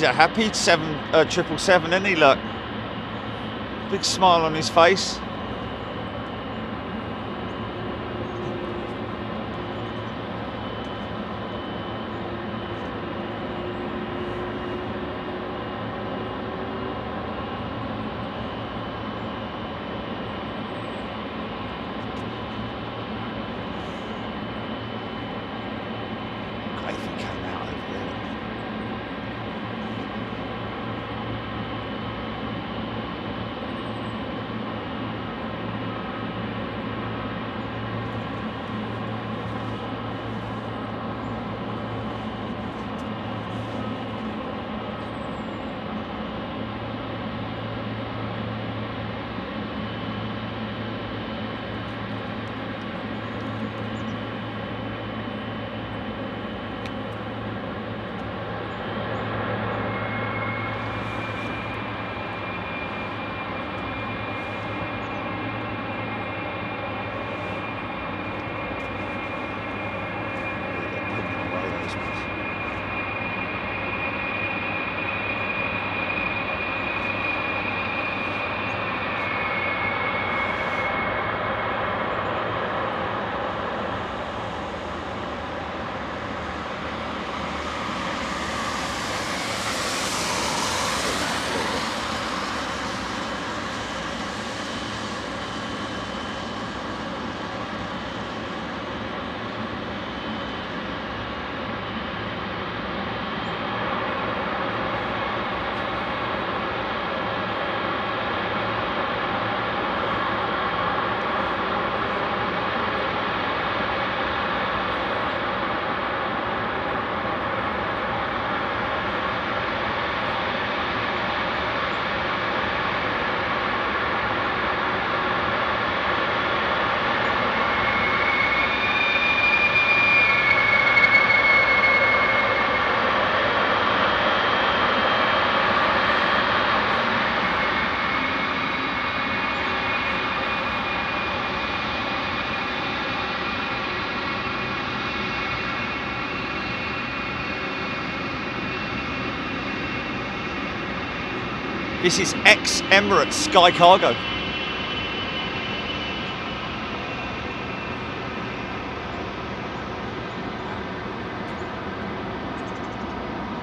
He's a happy 777, isn't he? Look, big smile on his face. This is ex-Emirates Sky Cargo.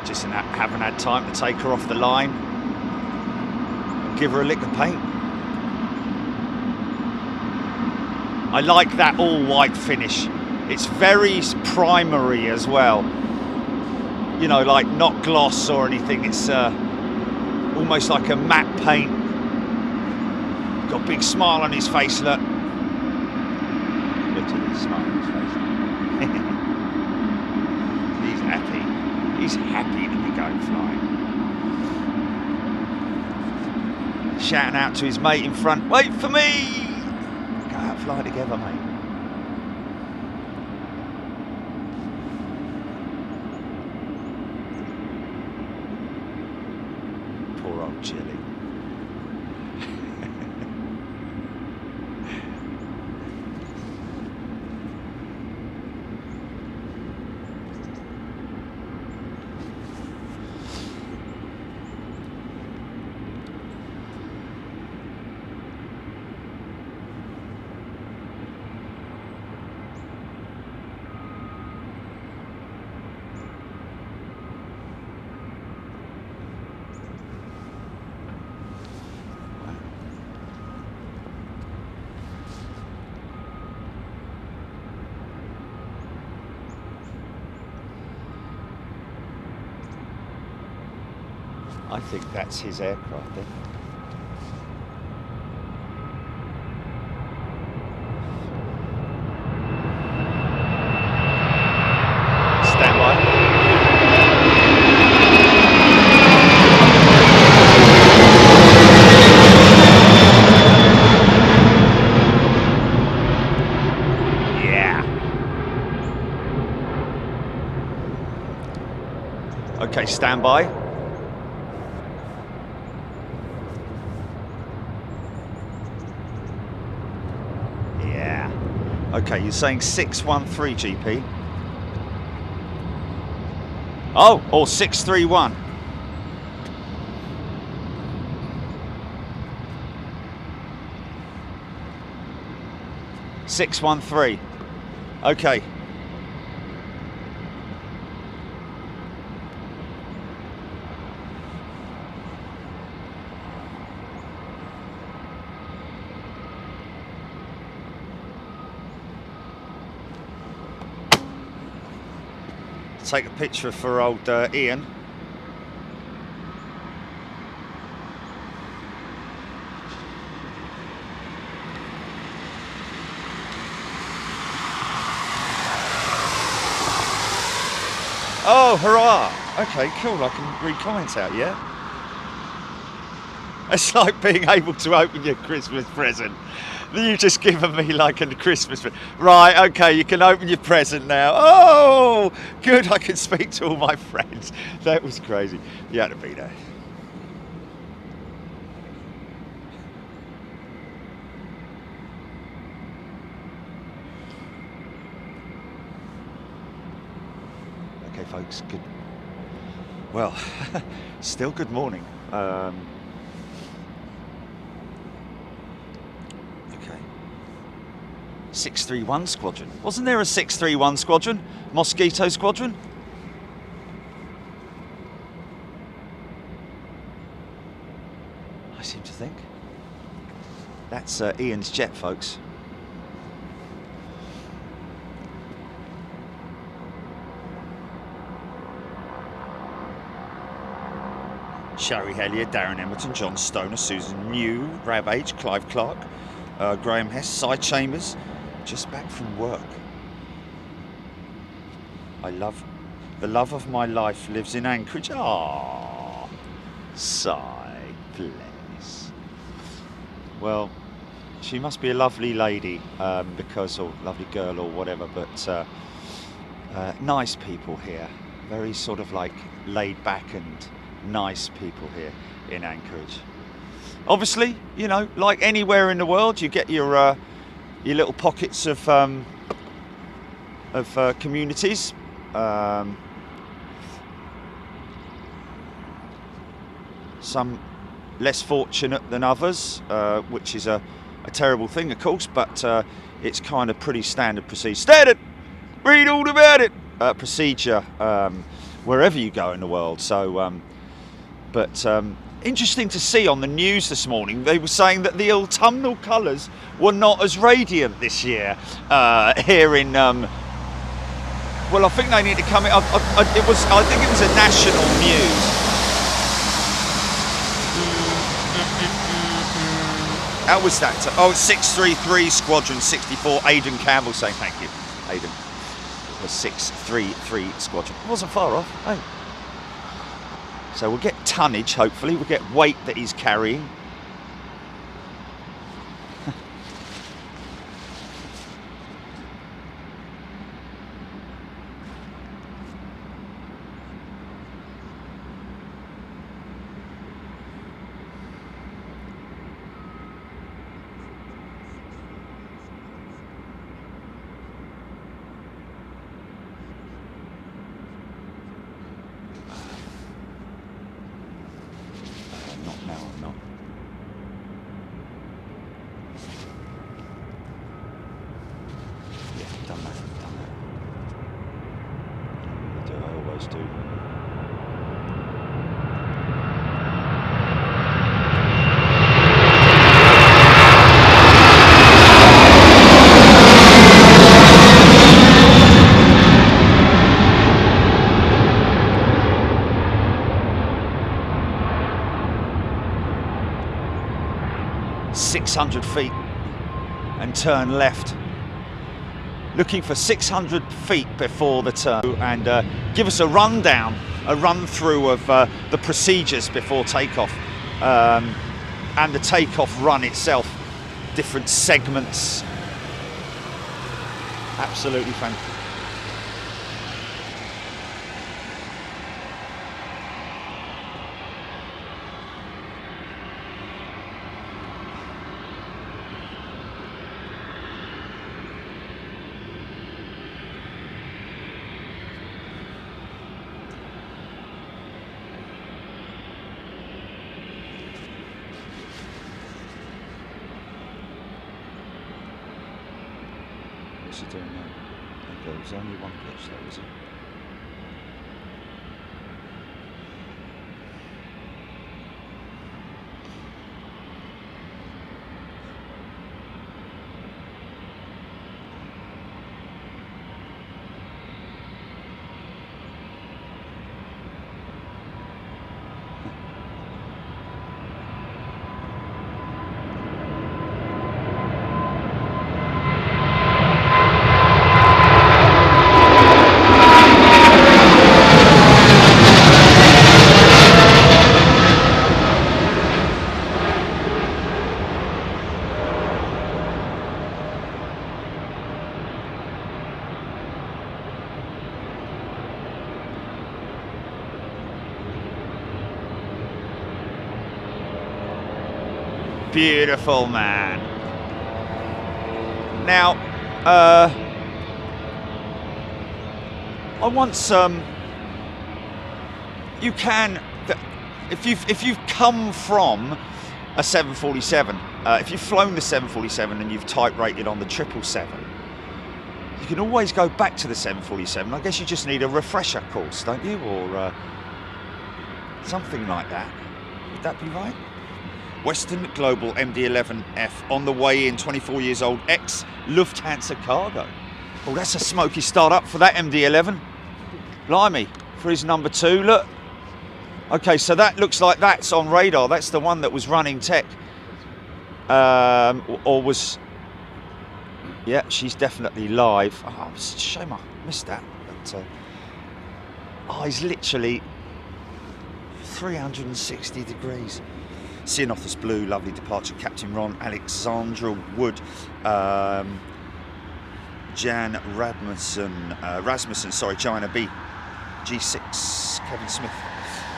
Just haven't had time to take her off the line and give her a lick of paint. I like that all white finish. It's very primary as well. You know, like not gloss or anything. It's almost like a matte paint. Got a big smile on his face, look. Look at his smile on his face. He's happy. He's happy to be going flying. Shouting out to his mate in front, wait for me! Go out, fly together, mate. Poor old Chili. I think that's his aircraft then. Stand by. Yeah. Okay, stand by. Okay, you're saying 613 GP. Oh, or 631. 613. Okay. Take a picture for old Ian. Oh, hurrah! Okay, cool. I can read comments out, yeah? It's like being able to open your Christmas present. You've just given me like a Christmas present. Right, okay, you can open your present now. Oh, good, I can speak to all my friends. That was crazy. You had to be there. Okay, folks, good. Well, still good morning. Okay. 631 Squadron. Wasn't there a 631 Squadron? Mosquito Squadron? I seem to think. That's Ian's jet, folks. Sherry Hellier, Darren Emerton, John Stoner, Susan New, Rab H, Clive Clark, Graham Hess, Cy Chambers, just back from work. The love of my life lives in Anchorage. Ah, Cy, bless. Well, she must be a lovely lady, because, or lovely girl or whatever, but nice people here. Very sort of like laid back and nice people here in Anchorage. Obviously, you know, like anywhere in the world, you get your little pockets of communities. Some less fortunate than others, which is a terrible thing, of course, but it's kind of pretty standard procedure. Standard! Read all about it! Procedure wherever you go in the world. So, but interesting to see on the news this morning, they were saying that the autumnal colours were not as radiant this year here in. Well, I think they need to come in. I think it was a national news. How was that? Oh, 633 Squadron 64. Aidan Campbell saying thank you. Aidan. It was 633 Squadron. It wasn't far off. Hey. So we'll get tonnage, hopefully. We'll get weight that he's carrying. Do. 600 feet and turn left. Looking for 600 feet before the turn, and give us a rundown, a run through of the procedures before takeoff, and the takeoff run itself, different segments. Absolutely fantastic. What's he doing now? Okay, there's only one pitch though, is it? Beautiful, man. Now, I once you can, if you've come from a 747, if you've flown the 747 and you've type rated on the 777, you can always go back to the 747. I guess you just need a refresher course, don't you, or something like that. Would that be right? Western Global MD-11F on the way in, 24 years old, ex-Lufthansa cargo. Oh, that's a smoky start up for that MD-11. Blimey, for his number 2, look. Okay, so that looks like that's on radar. That's the one that was running tech. Or was... Yeah, she's definitely live. Oh, it's a shame I missed that. But, oh, he's literally 360 degrees. Cianothus Blue, lovely departure. Captain Ron, Alexandra Wood, Jan Rasmussen, sorry, China B, G6, Kevin Smith,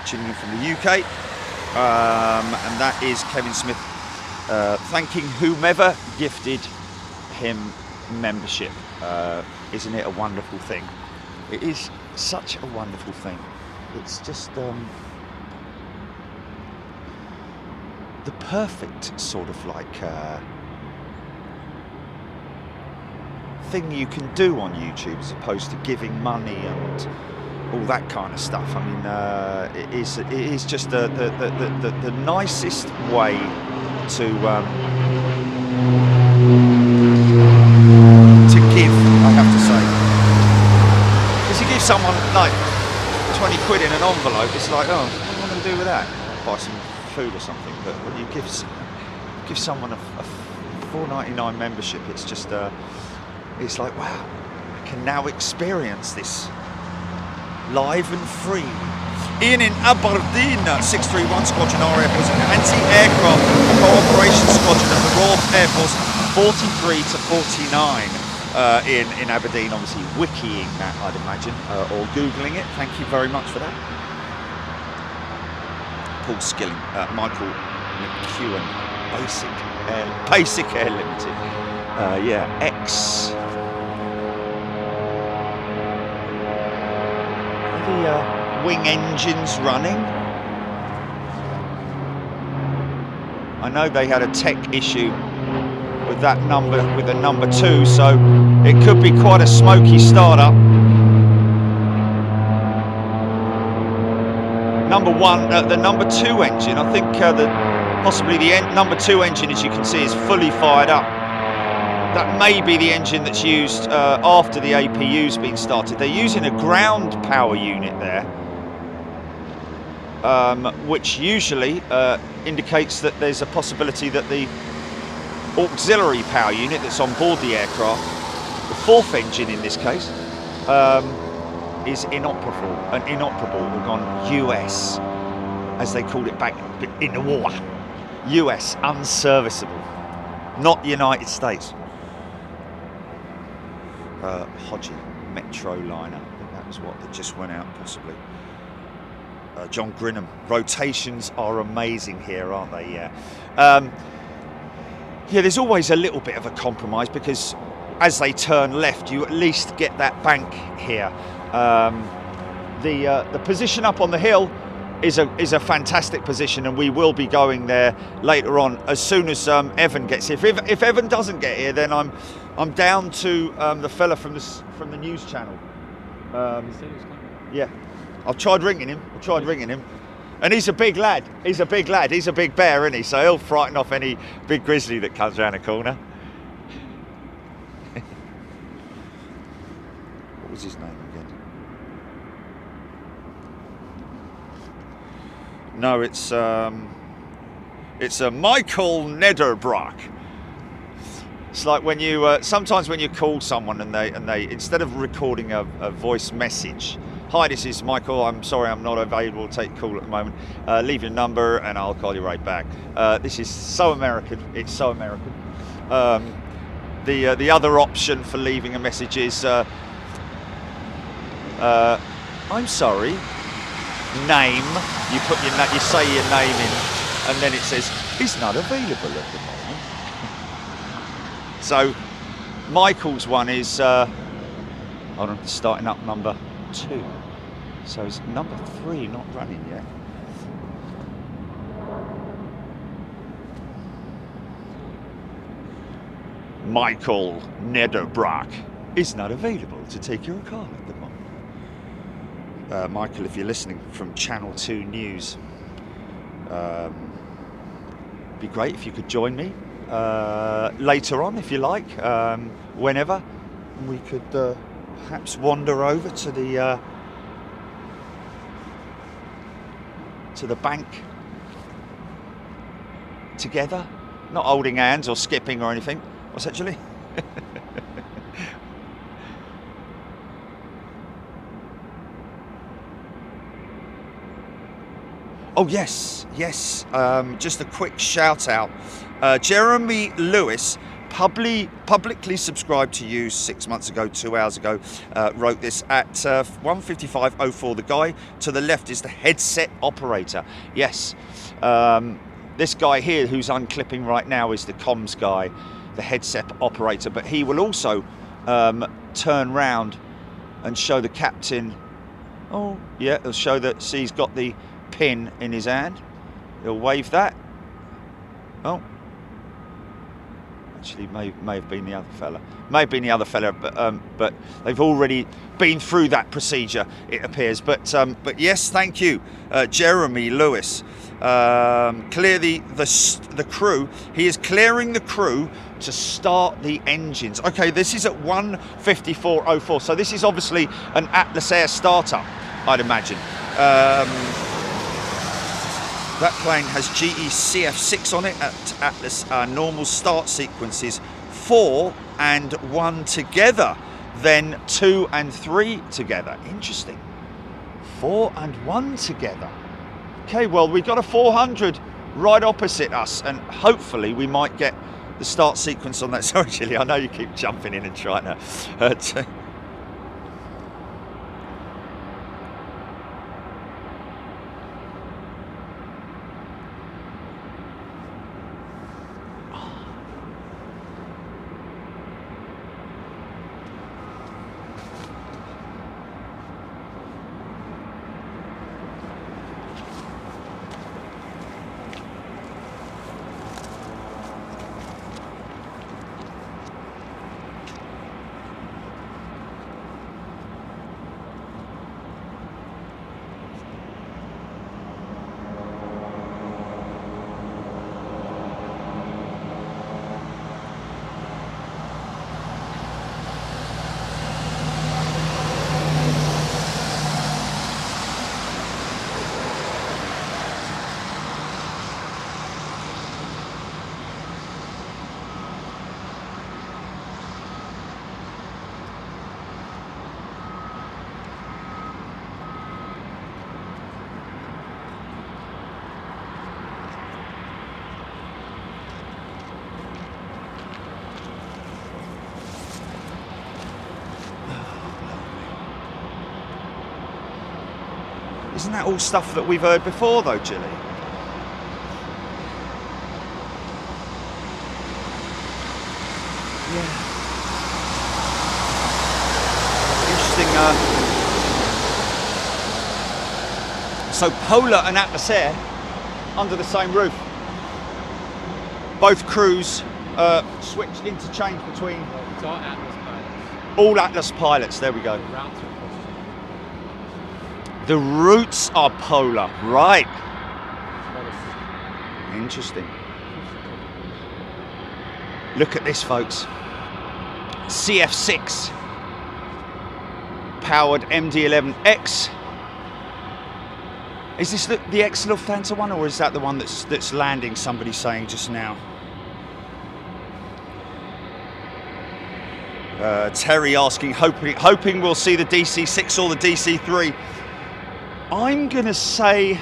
tuning in from the UK, and that is Kevin Smith thanking whomever gifted him membership. Isn't it a wonderful thing? It is such a wonderful thing. It's just the perfect sort of like thing you can do on YouTube, as opposed to giving money and all that kind of stuff. I mean, it is just the nicest way to give, I have to say. Because you give someone like 20 quid in an envelope, it's like, oh, what am I going to do with that? Buy some food or something. But when you give someone a $4.99 membership, it's just it's like, wow, I can now experience this live and free. Ian in Aberdeen, 631 Squadron RAF was an anti-aircraft cooperation squadron at the Royal Air Force 43 to 49 in Aberdeen. Obviously wikiing that, I'd imagine, or Googling it. Thank you very much for that. Paul Skilling, Michael McEwen, Basic Air Limited. Yeah, X. The wing engines running. I know they had a tech issue with that number, with the number 2, so it could be quite a smoky startup. Number 1, the number 2 engine, I think possibly the number 2 engine, as you can see, is fully fired up. That may be the engine that's used after the APU's been started. They're using a ground power unit there, which usually indicates that there's a possibility that the auxiliary power unit that's on board the aircraft, the 4th engine in this case, is inoperable, or gone US, as they called it back in the war. US, unserviceable, not the United States. Hodgie, Metro liner, I think that was what that just went out, possibly. John Grinham, rotations are amazing here, aren't they? Yeah. Yeah, there's always a little bit of a compromise, because as they turn left, you at least get that bank here. The position up on the hill is a fantastic position, and we will be going there later on as soon as Evan gets here. If Evan doesn't get here, then I'm down to the fella from the news channel. Yeah, I've tried ringing him. And he's a big lad. He's a big bear, isn't he? So he'll frighten off any big grizzly that comes around the corner. What was his name again? No, it's Michael Nederbrock. It's like when you sometimes when you call someone and they instead of recording a voice message. Hi, this is Michael. I'm sorry I'm not available to take a call at the moment. Leave your number and I'll call you right back. This is so American. It's so American. The other option for leaving a message is I'm sorry. Name. You say your name in, and then it says he's not available at the moment. So Michael's one is hold on, starting up number 2. So it's number 3 not running yet. Michael Nederbrock is not available to take your call at the moment. Michael, if you're listening from Channel 2 News, be great if you could join me later on, if you like, whenever. We could perhaps wander over to the bank together, not holding hands or skipping or anything. What's that, Julie? Oh yes. Just a quick shout out. Jeremy Lewis, publicly subscribed to you 6 months ago, 2 hours ago, wrote this at 1:55:04. The guy to the left is the headset operator. Yes, this guy here who's unclipping right now is the comms guy, the headset operator. But he will also turn round and show the captain. Oh yeah, he'll show that. See, he's got the pin in his hand. He'll wave that. Oh. Actually, may have been the other fella. But they've already been through that procedure, it appears. But yes, thank you, Jeremy Lewis. Clear the crew. He is clearing the crew to start the engines. Okay, this is at 1:54:04. So this is obviously an Atlas Air startup, I'd imagine. That plane has GE CF6 on it at Atlas. Normal start sequences 4 and 1 together, then 2 and 3 together. Interesting. 4 and 1 together. Okay, well, we've got a 400 right opposite us, and hopefully we might get the start sequence on that. Sorry, Chilly, I know you keep jumping in and trying to Isn't that all stuff that we've heard before, though, Gilly? Yeah. Interesting So Polar and Atlas Air under the same roof. Both crews switch interchange between. It's all Atlas pilots. All Atlas pilots. There we go. The routes are The routes are Polar, right? Interesting. Look at this, folks. CF6 powered MD-11X. Is this the ex-Lufthansa one, or is that the one that's landing? Somebody saying just now. Terry asking, hoping we'll see the DC-6 or the DC-3. I'm gonna say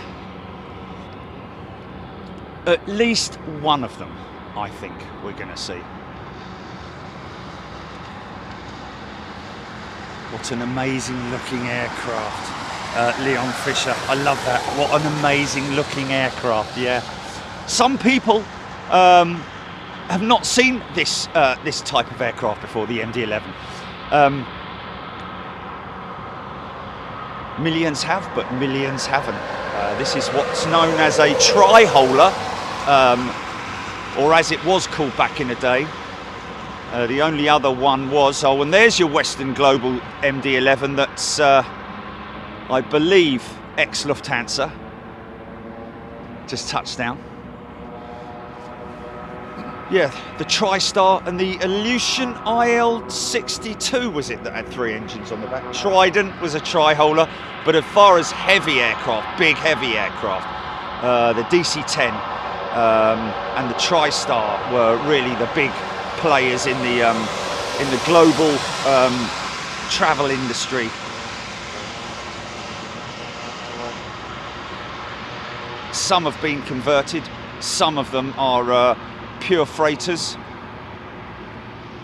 at least one of them. I think we're gonna see. What an amazing looking aircraft. Leon Fisher, I love that. What an amazing looking aircraft, yeah. Some people have not seen this this type of aircraft before, the MD-11. Millions have, but millions haven't. This is what's known as a tri-holer, or as it was called back in the day. The only other one was, oh, and there's your Western Global MD-11 that's, I believe, ex-Lufthansa. Just touched down. Yeah, the TriStar and the Aleutian IL-62 was it that had 3 engines on the back. Trident was a tri-holer, but as far as heavy aircraft, big heavy aircraft, the DC-10 and the TriStar were really the big players in the global travel industry. Some have been converted, some of them are pure freighters.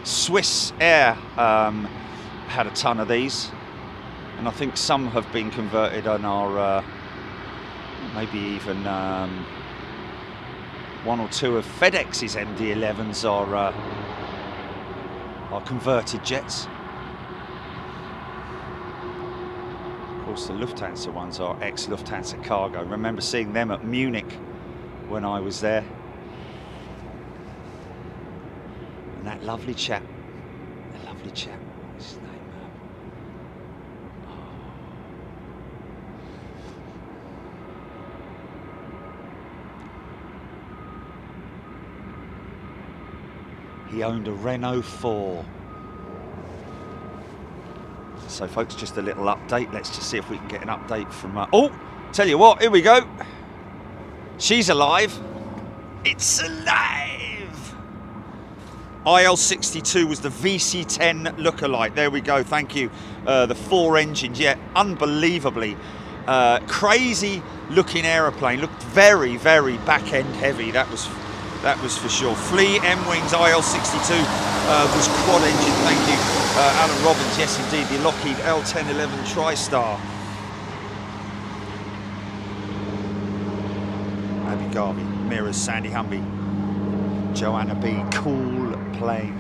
Swiss Air had a ton of these, and I think some have been converted and are maybe even one or two of FedEx's MD-11s are converted jets. Of course, the Lufthansa ones are ex-Lufthansa cargo. I remember seeing them at Munich when I was there. And that lovely chap, what's his name? He owned a Renault 4. So folks, just a little update. Let's just see if we can get an update from... oh, tell you what, here we go. She's alive. It's alive! IL-62 was the VC-10 lookalike. There we go, thank you. The 4 engines, yeah, unbelievably crazy looking aeroplane. Looked very, very back-end heavy, that was for sure. Flea M-Wings IL-62 was quad engine, thank you. Alan Robbins, yes indeed, the Lockheed L1011 TriStar. Abby Garvey, Mirrors, Sandy Humby, Joanna B, cool plane.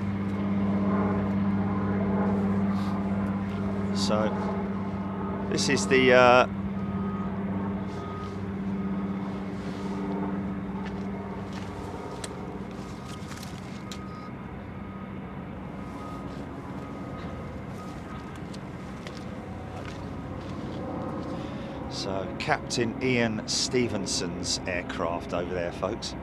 So, this is the so Captain Ian Stevenson's aircraft over there, folks.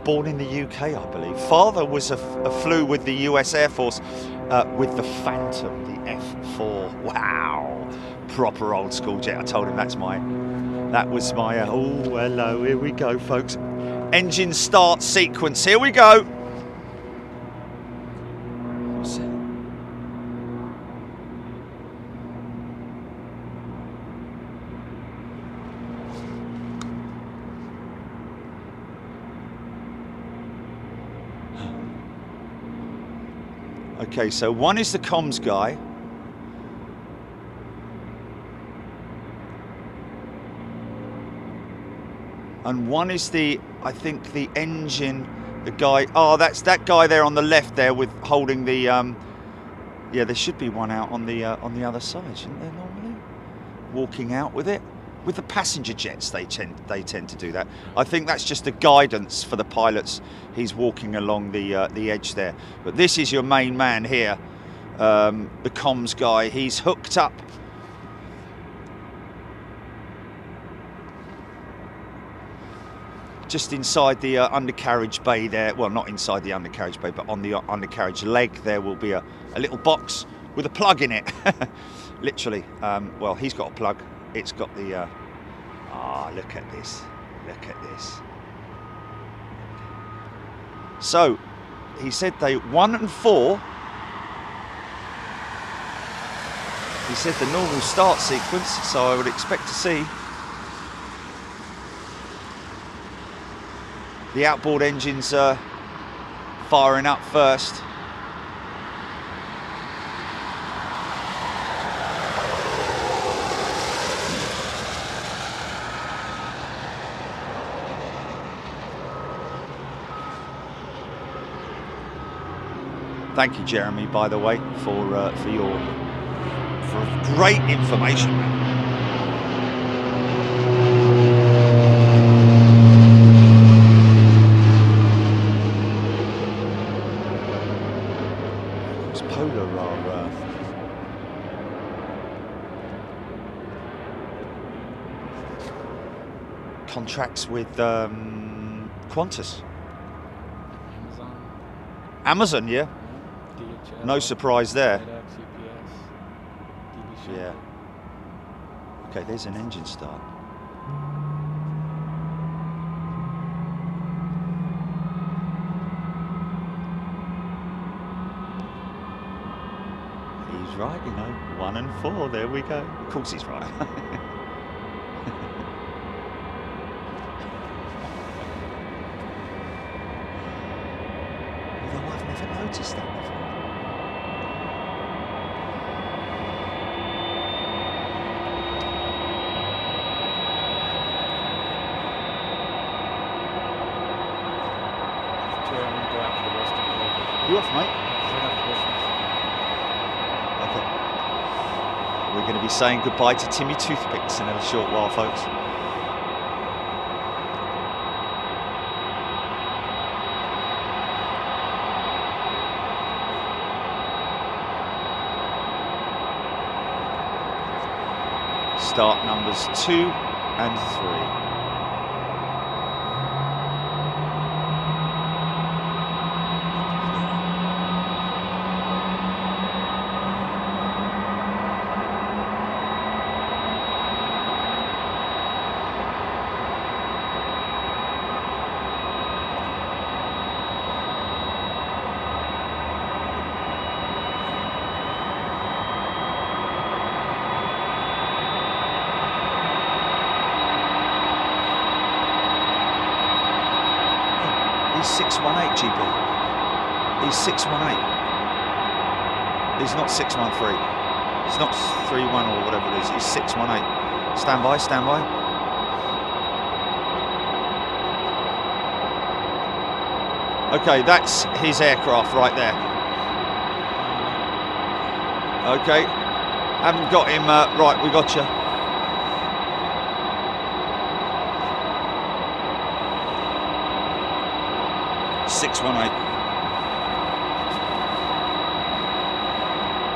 Born in the UK, I believe. Father was flew with the US Air Force with the Phantom, the F4. Wow, proper old school jet. I told him that was my. Oh, hello. Here we go, folks. Engine start sequence. Here we go. Okay, so one is the comms guy. And one is the, I think, the engine The guy, oh, that's that guy there on the left there with holding the, yeah, there should be one out on the other side, shouldn't there normally? Walking out with it. With the passenger jets, they tend to do that. I think that's just the guidance for the pilots. He's walking along the edge there. But this is your main man here, the comms guy. He's hooked up. Just inside the undercarriage bay there. Well, not inside the undercarriage bay, but on the undercarriage leg there will be a little box with a plug in it. Literally. Well, he's got a plug. It's got the, look at this, look at this. So, he said they 1 and 4. He said the normal start sequence, so I would expect to see the outboard engines firing up first. Thank you, Jeremy, by the way, for great information, man. It's Polar are contracts with Qantas. Amazon, yeah. No surprise there. Yeah. Okay, there's an engine start. He's right, you know. 1 and 4, there we go. Of course he's right. Although I've never noticed that before. You off, mate? Okay. We're going to be saying goodbye to Timmy Toothpicks in a short while, folks. Start numbers 2 and 3. He's 618 GB. He's 618. He's not 613. He's not 31 or whatever it is. He's 618. Stand by, stand by. Okay, that's his aircraft right there. Okay, haven't got him. Right, we got you.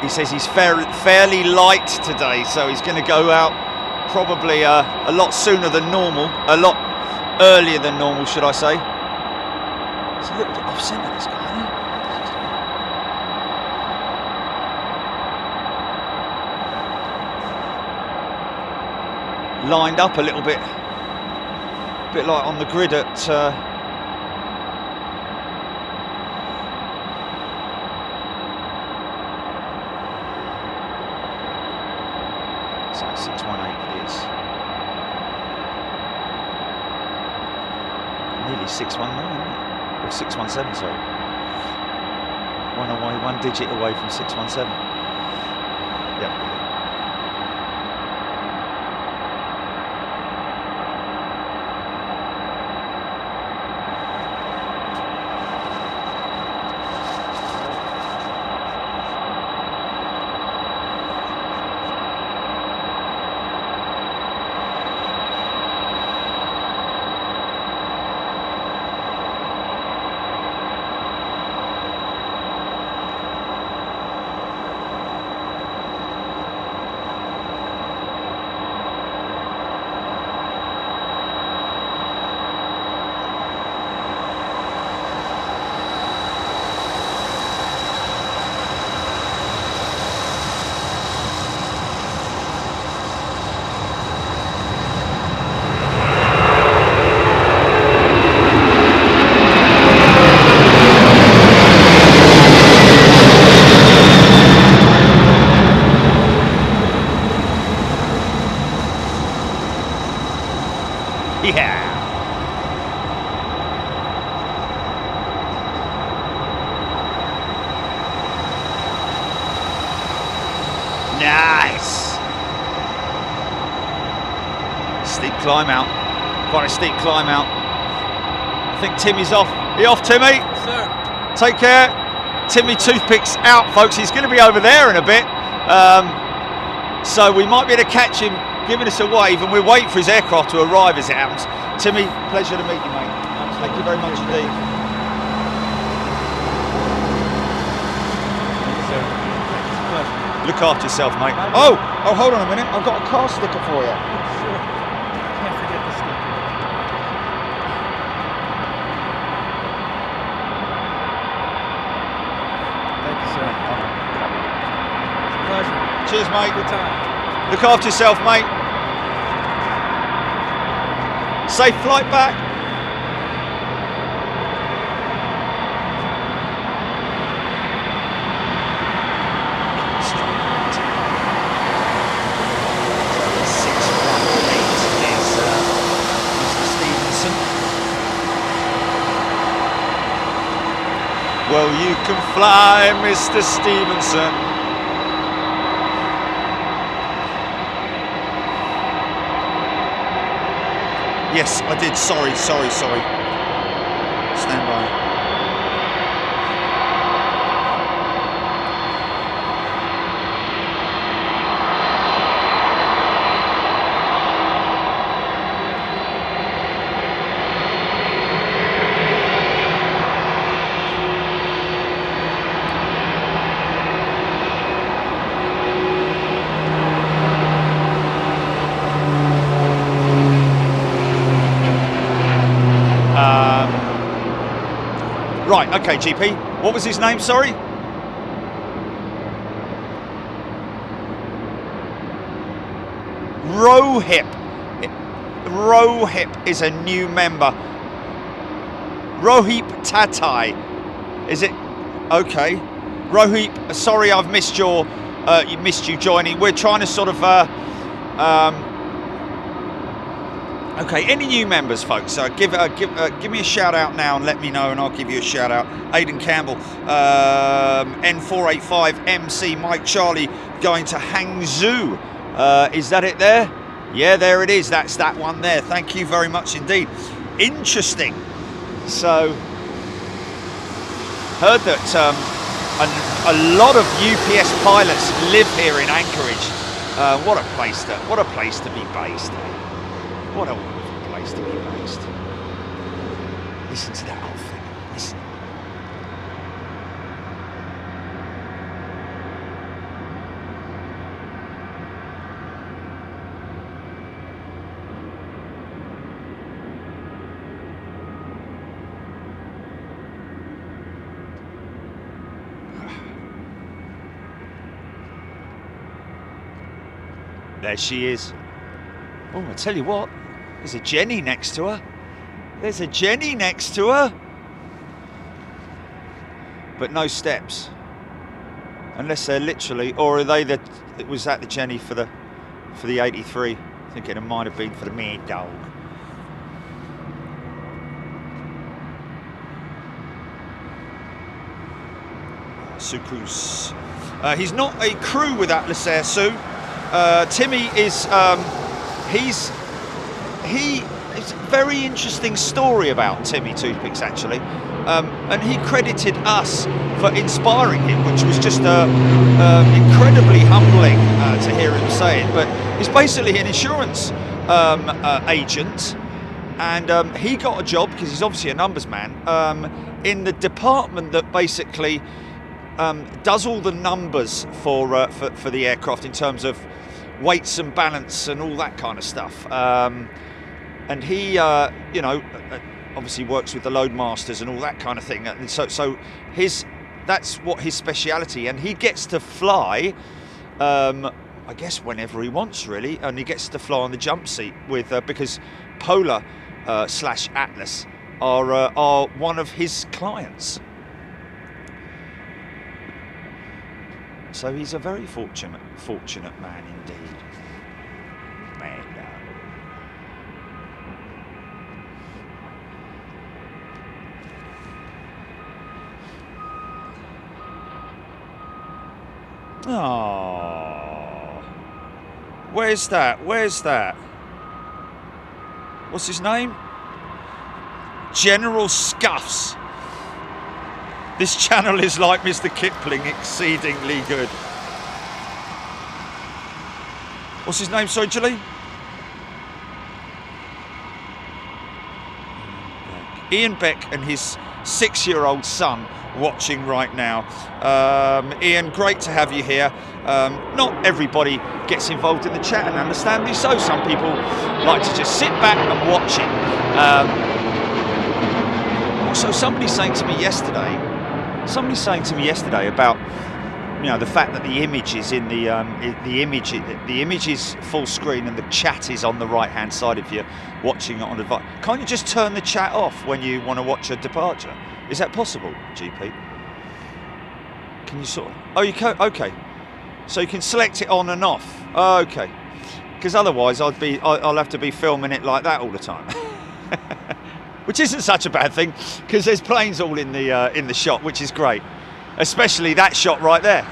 He says he's fairly light today, so he's going to go out probably a lot sooner than normal, a lot earlier than normal, should I say. He's a little bit off centre, this guy, isn't he? Lined up a little bit like on the grid at so 618 it is. Nearly 619, isn't it? Or 617, sorry. One digit away from 617. Yep. Nice. Steep climb out. Quite a steep climb out. I think Timmy's off. Are you off, Timmy? Yes, sir. Take care. Timmy Toothpick's out, folks. He's going to be over there in a bit. So we might be able to catch him giving us a wave, and we're waiting for his aircraft to arrive as it happens. Timmy, pleasure to meet you, mate. Thank you very much indeed. Look after yourself, mate. Oh, hold on a minute. I've got a car sticker for you. Sure. Can't forget the sticker. Thank you, sir. It's a pleasure. Cheers, mate. Good time. Look after yourself, mate. Safe flight back. Well, you can fly, Mr. Stevenson. Yes, I did. Sorry. Stand by. Right, okay, GP. What was his name, sorry? Rohip. Rohip is a new member. Rohip Tatai. Is it? Okay. Rohip, sorry I've missed you joining. We're trying to sort of okay, any new members, folks? Give me a shout out now and let me know, and I'll give you a shout out. Aidan Campbell, N485MC, Mike Charlie, going to Hangzhou. Is that it there? Yeah, there it is. That's that one there. Thank you very much indeed. Interesting. So, heard that a lot of UPS pilots live here in Anchorage. What a place to be based. What a wonderful place to be based. Listen to that old thing. Listen. There she is. Oh, I tell you what. There's a Jenny next to her. But no steps. Unless they're literally, or are they was that the Jenny for the 83? I think it might have been for the Mad Dog. Supus. He's not a crew with Atlas Air Sue. Timmy is it's a very interesting story about Timmy Toothpicks, actually, and he credited us for inspiring him, which was just incredibly humbling to hear him say it. But he's basically an insurance agent, and he got a job because he's obviously a numbers man in the department that basically does all the numbers for the aircraft in terms of weights and balance and all that kind of stuff. And he, obviously works with the load masters and all that kind of thing. And so that's what his speciality. And he gets to fly, I guess whenever he wants, really. And he gets to fly on the jump seat with because Polar / Atlas are one of his clients. So he's a very fortunate man indeed. Oh. Where's that? Where's that? What's his name? General Scuffs. This channel is like Mr. Kipling, exceedingly good. What's his name, sorry, Julie? Ian Beck and his 6-year-old son watching right now. Ian, great to have you here. Not everybody gets involved in the chat, and understandably so. Some people like to just sit back and watch it. Also, somebody saying to me yesterday about, you know, the fact that the image is in the image is full screen and the chat is on the right hand side if you're watching it on device. Can't you just turn the chat off when you want to watch a departure? Is that possible, GP? Can you sort of... Oh, you can. Okay, so you can select it on and off. Okay, because otherwise I'll have to be filming it like that all the time. Which isn't such a bad thing, because there's planes all in the shot, which is great. Especially that shot right there.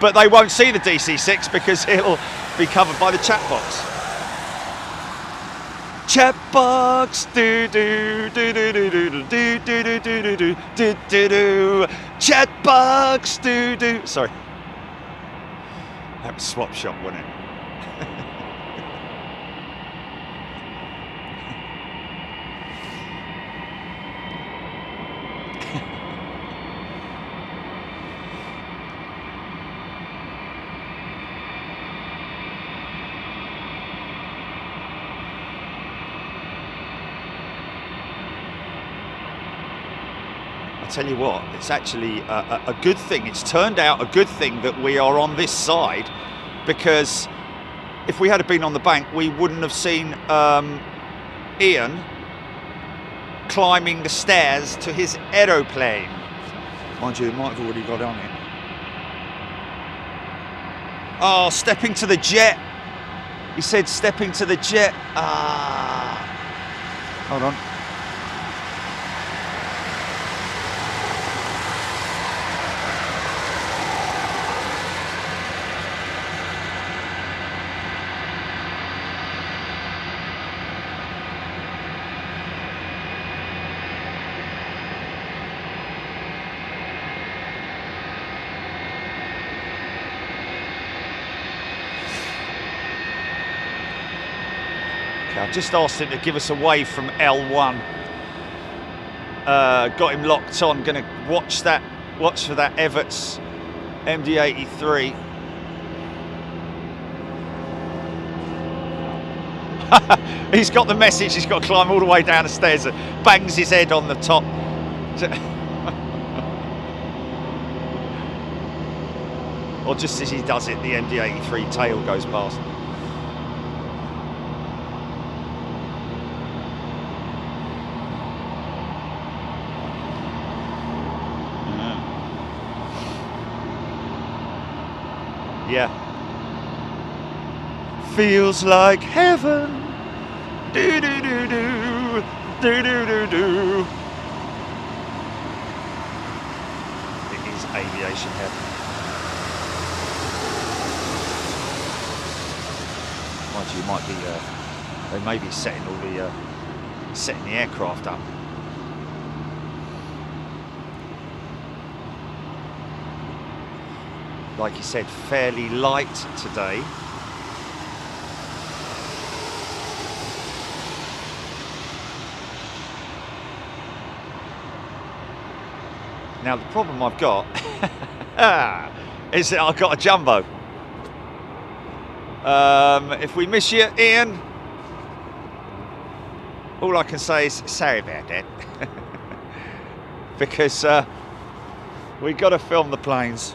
But they won't see the DC-6 because it'll be covered by the chat box. Chat box, do do do do do do do do do do do do do do. Chat box, do do. Sorry, that was swap shot, wasn't it? Tell you what, it's actually a good thing. It's turned out a good thing that we are on this side, because if we had been on the bank, we wouldn't have seen Ian climbing the stairs to his aeroplane. Mind you, it might have already got on it. Oh, stepping to the jet. He said stepping to the jet. Ah, hold on. I've just asked him to give us a wave from L1. Got him locked on. Going to watch for that Everts MD-83. He's got the message. He's got to climb all the way down the stairs and bangs his head on the top. Or just as he does it, the MD-83 tail goes past. Yeah. Feels like heaven. Do do do do. Do do do do. It is Aviation Heaven. Mind you, might be they may be setting all the setting the aircraft up. Like you said, fairly light today. Now the problem I've got is that I've got a jumbo. If we miss you, Ian, all I can say is sorry about that. Because we've got to film the planes.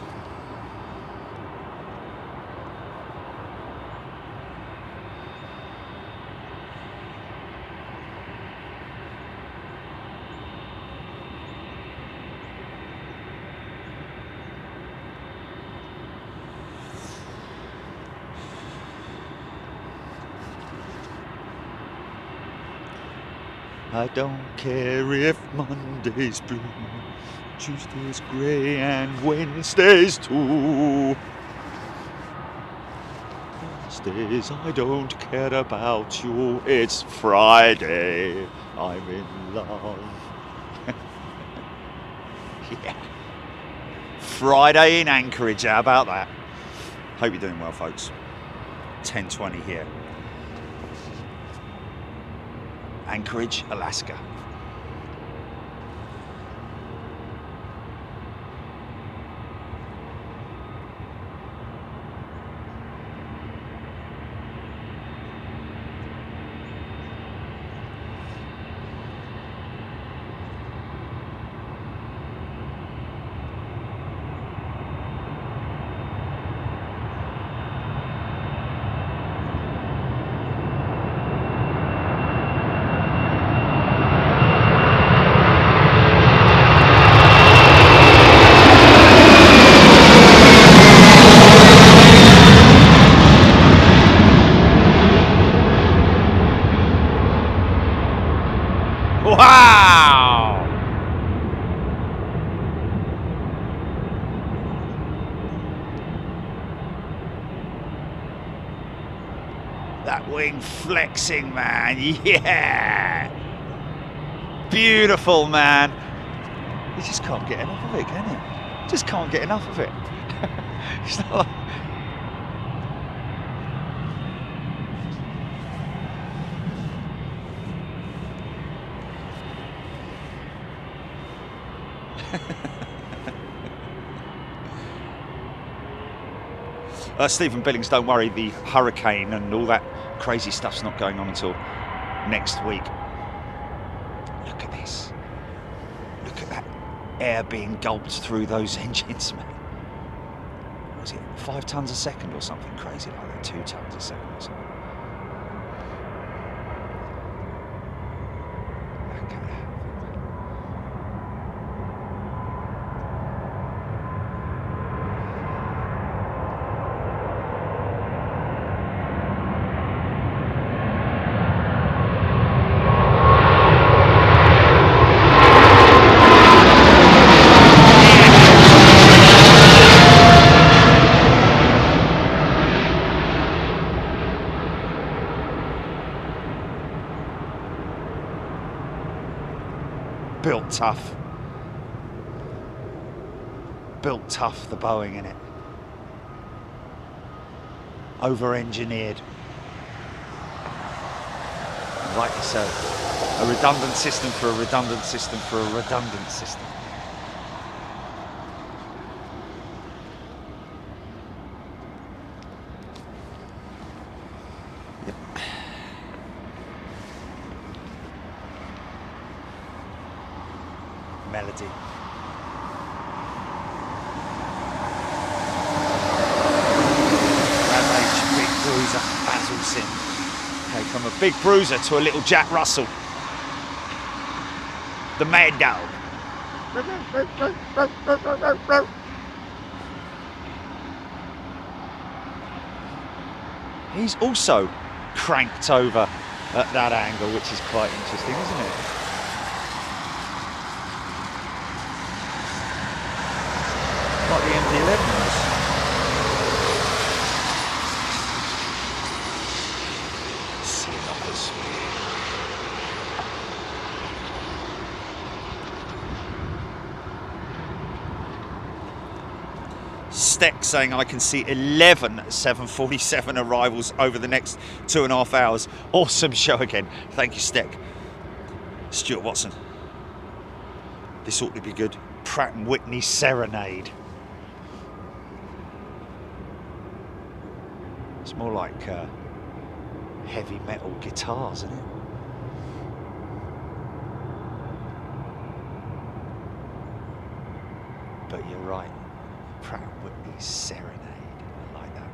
I don't care if Monday's blue, Tuesday's grey and Wednesday's too. Thursdays, I don't care about you. It's Friday, I'm in love. Yeah. Friday in Anchorage, how about that? Hope you're doing well, folks. 10:20 here. Anchorage, Alaska. Wow! That wing flexing, man. Yeah! Beautiful, man. You just can't get enough of it, can you? Just can't get enough of it. It's not like... Stephen Billings, don't worry, the hurricane and all that crazy stuff's not going on until next week. Look at this. Look at that air being gulped through those engines, man. What was it, 5 tons a second or something crazy like that? 2 tons a second or something. Look at that. Built tough. Built tough, the Boeing in it. Over-engineered. Like I said, a redundant system for a redundant system for a redundant system. Yep. Melody. Ravage, big bruiser, Basil Sim. Okay, from a big bruiser to a little Jack Russell. The Mad Dog. He's also cranked over at that angle, which is quite interesting, isn't it? Like the MD-11 was. Steck saying I can see 11 747 arrivals over the next 2.5 hours. Awesome show again. Thank you, Steck. Stuart Watson. This ought to be good. Pratt & Whitney Serenade. It's more like heavy metal guitars, isn't it? But you're right. Pratt & Whitney Serenade. I like that.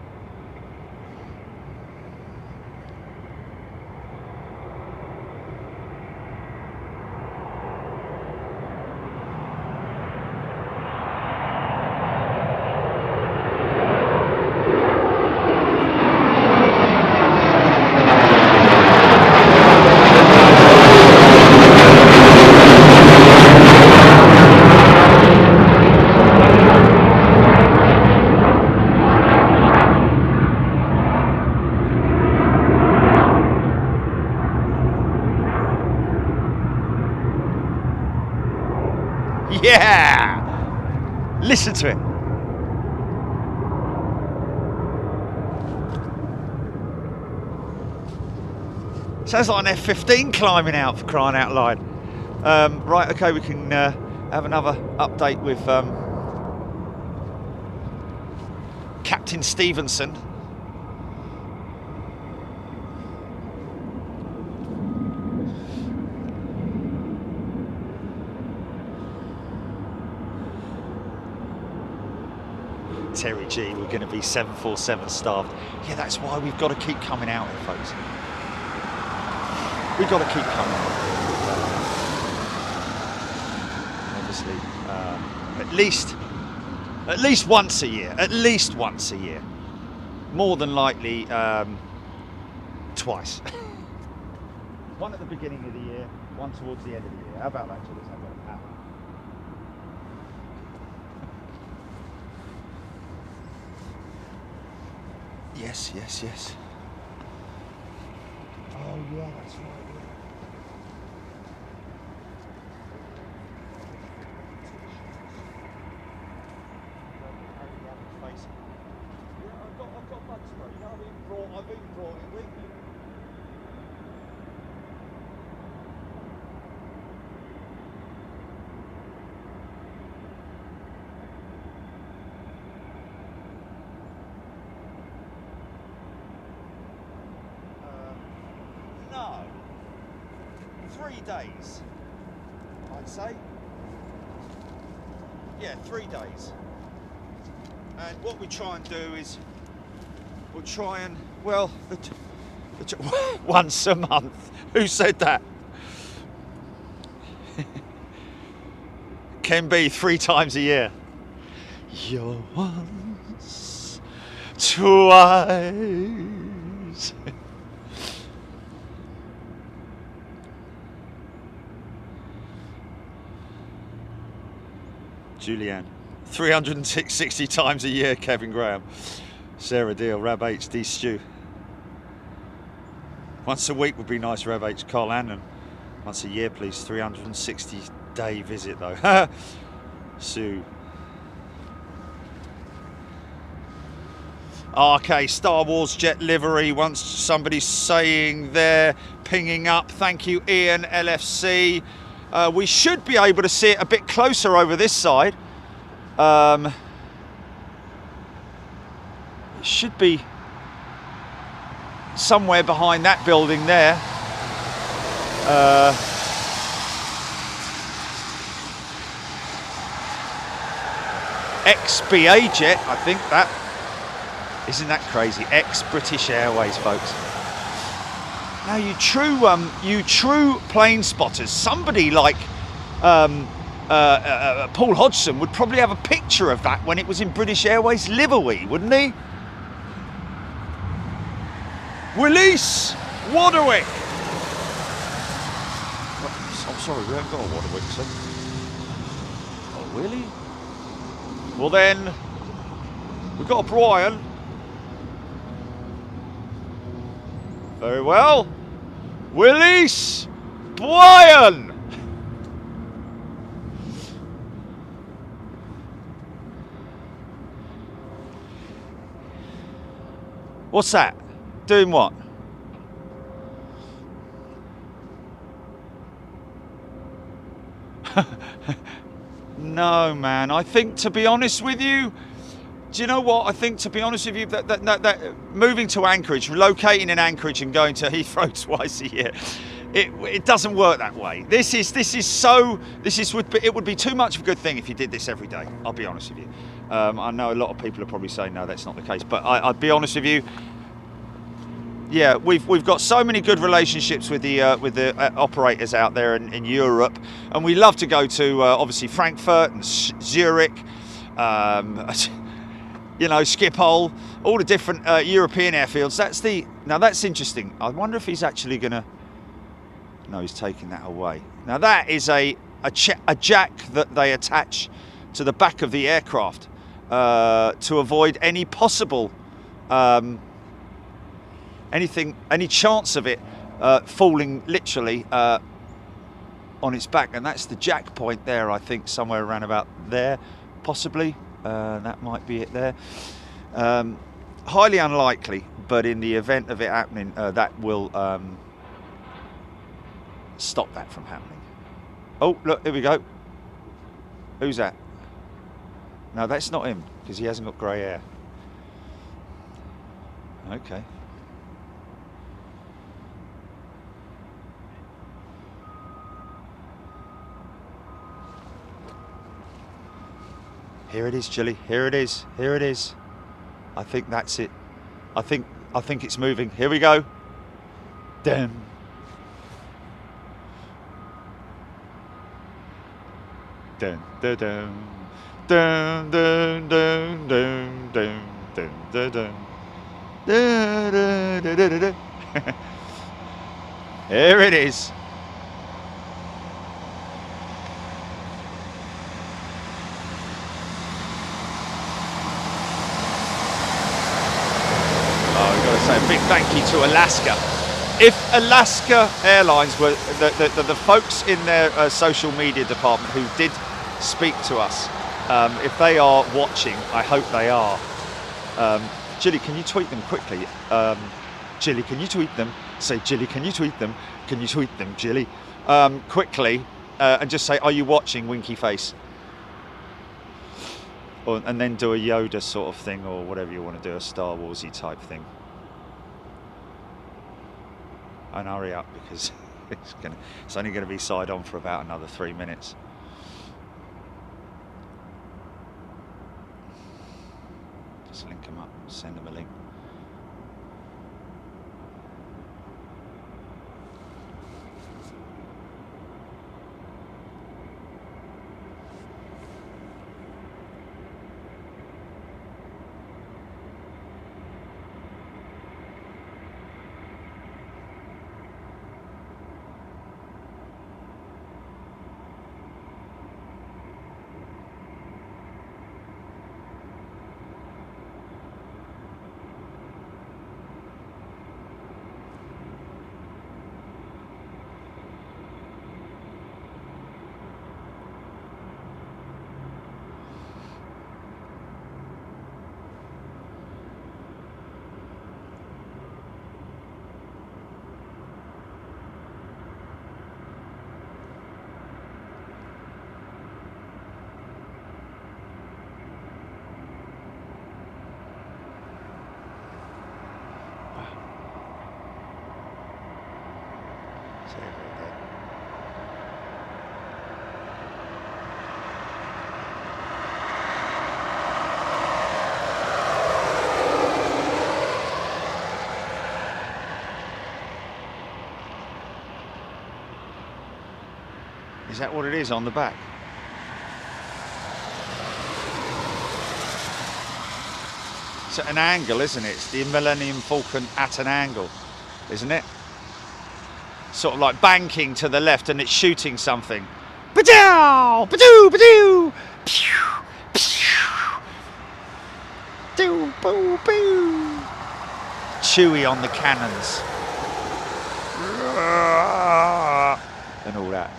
Listen to it. Sounds like an F-15 climbing out, for crying out loud. Right, okay, we can have another update with Captain Stevenson. Terry G, we're going to be 747 staffed. Yeah, that's why we've got to keep coming out here, folks. We've got to keep coming out. Obviously, at least once a year. At least once a year. More than likely, twice. One at the beginning of the year, one towards the end of the year. How about that, Jules? How about that? Yes, yes, yes. Oh yeah, that's right. Yeah, I've got bugs, bro. You know, I've even brought it with me. No. 3 days, I'd say. Yeah, 3 days. And what we try and do is, we'll try and, well, once a month. Who said that? Can be 3 times a year. You're once, twice. Julianne. 360 times a year, Kevin Graham. Sarah Deal, Rab HD Stew. Once a week would be nice, Rab H. Carl Annan. Once a year, please. 360-day visit, though. Sue. Okay, Star Wars jet livery. Once somebody's saying there, pinging up. Thank you, Ian, LFC. We should be able to see it a bit closer over this side. It should be somewhere behind that building there. XBA jet, I think that. Isn't that crazy? Ex-British Airways, folks. Now, you true plane spotters, somebody like Paul Hodgson would probably have a picture of that when it was in British Airways livery, wouldn't he? Willis Waterwick. I'm sorry, we haven't got a Waterwick, so. Oh, really? Well then, we've got a Brian. Very well. Willis Brian. What's that? Doing what? No, man. I think, to be honest with you, do you know what? I think, to be honest with you, that moving to Anchorage, relocating in Anchorage and going to Heathrow twice a year, it doesn't work that way. It would be too much of a good thing if you did this every day. I'll be honest with you. I know a lot of people are probably saying no, that's not the case, but I'd be honest with you. Yeah, we've got so many good relationships with the operators out there in Europe, and we love to go to obviously Frankfurt and Zurich, you know, Schiphol, all the different European airfields. Now that's interesting. I wonder if he's actually gonna. No, he's taking that away. Now that is a jack that they attach to the back of the aircraft to avoid any possible any chance of it falling literally on its back, and that's the jack point there, I think, somewhere around about there. possibly. That might be it there. Highly unlikely, but in the event of it happening, that will stop that from happening. Oh, look, here we go. Who's that? No, that's not him, because he hasn't got grey hair. Okay. Here it is, Chilly. Here it is. Here it is. I think that's it. I think it's moving. Here we go. Dun. Dun dun dun dun dun dun dun dun dun dun dun. Dun, dun, dun, dun, dun. Here it is. A big thank you to Alaska. If Alaska Airlines were the folks in their social media department who did speak to us, if they are watching, I hope they are. Jilly, can you tweet them quickly? Jilly, can you tweet them? Say, Jilly, can you tweet them? Can you tweet them, Jilly? Quickly, and just say, are you watching, winky face? And then do a Yoda sort of thing, or whatever you want to do, a Star Warsy type thing. And hurry up, because it's only going to be side on for about another 3 minutes. Just link them up, send them a link. Is that what it is on the back? It's at an angle, isn't it? It's the Millennium Falcon at an angle, isn't it? Sort of like banking to the left and it's shooting something. Ba-dow! Ba-doo! Ba-doo! Pew! Pew! Doo! Boo! Boo! Chewy on the cannons. And all that.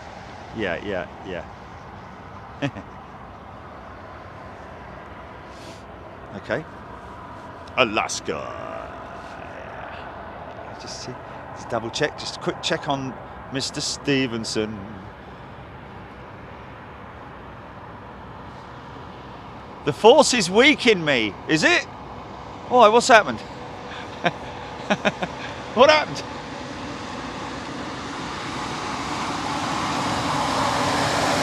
Yeah. Okay. Alaska. Just double check, just a quick check on Mr. Stevenson. The force is weak in me, is it? Oh, what's happened? What happened?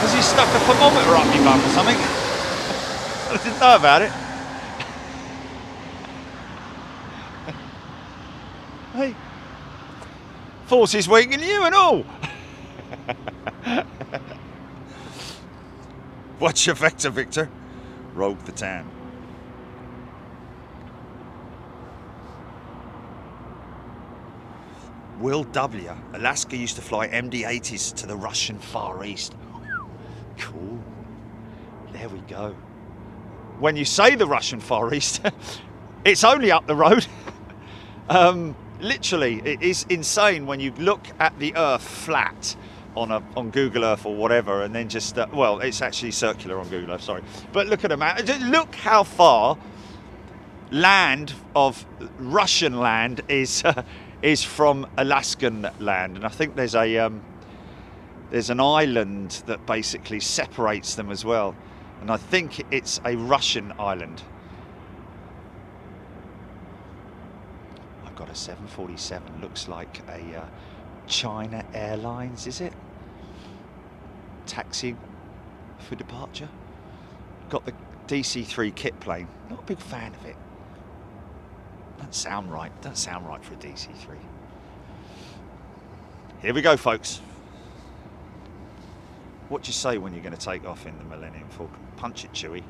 Has he stuck a thermometer up my bum or something? I didn't know about it. Hey, force is weak in you and all. What's your vector, Victor? Rogue the Tan. Will W. Alaska used to fly MD-80s to the Russian Far East. Cool. There we go. When you say the Russian Far East, it's only up the road. Literally, it is insane when you look at the Earth flat on Google Earth or whatever, and then just well, it's actually circular on Google Earth. Sorry, but look at the map. Look how far land of Russian land is from Alaskan land, and I think there's an island that basically separates them as well, and I think it's a Russian island. I've got a 747, looks like a China Airlines, is it? Taxiing for departure. Got the DC-3 kit plane. Not a big fan of it. Doesn't sound right. Doesn't sound right for a DC-3. Here we go, folks. What do you say when you're going to take off in the Millennium Falcon? Punch it, Chewie.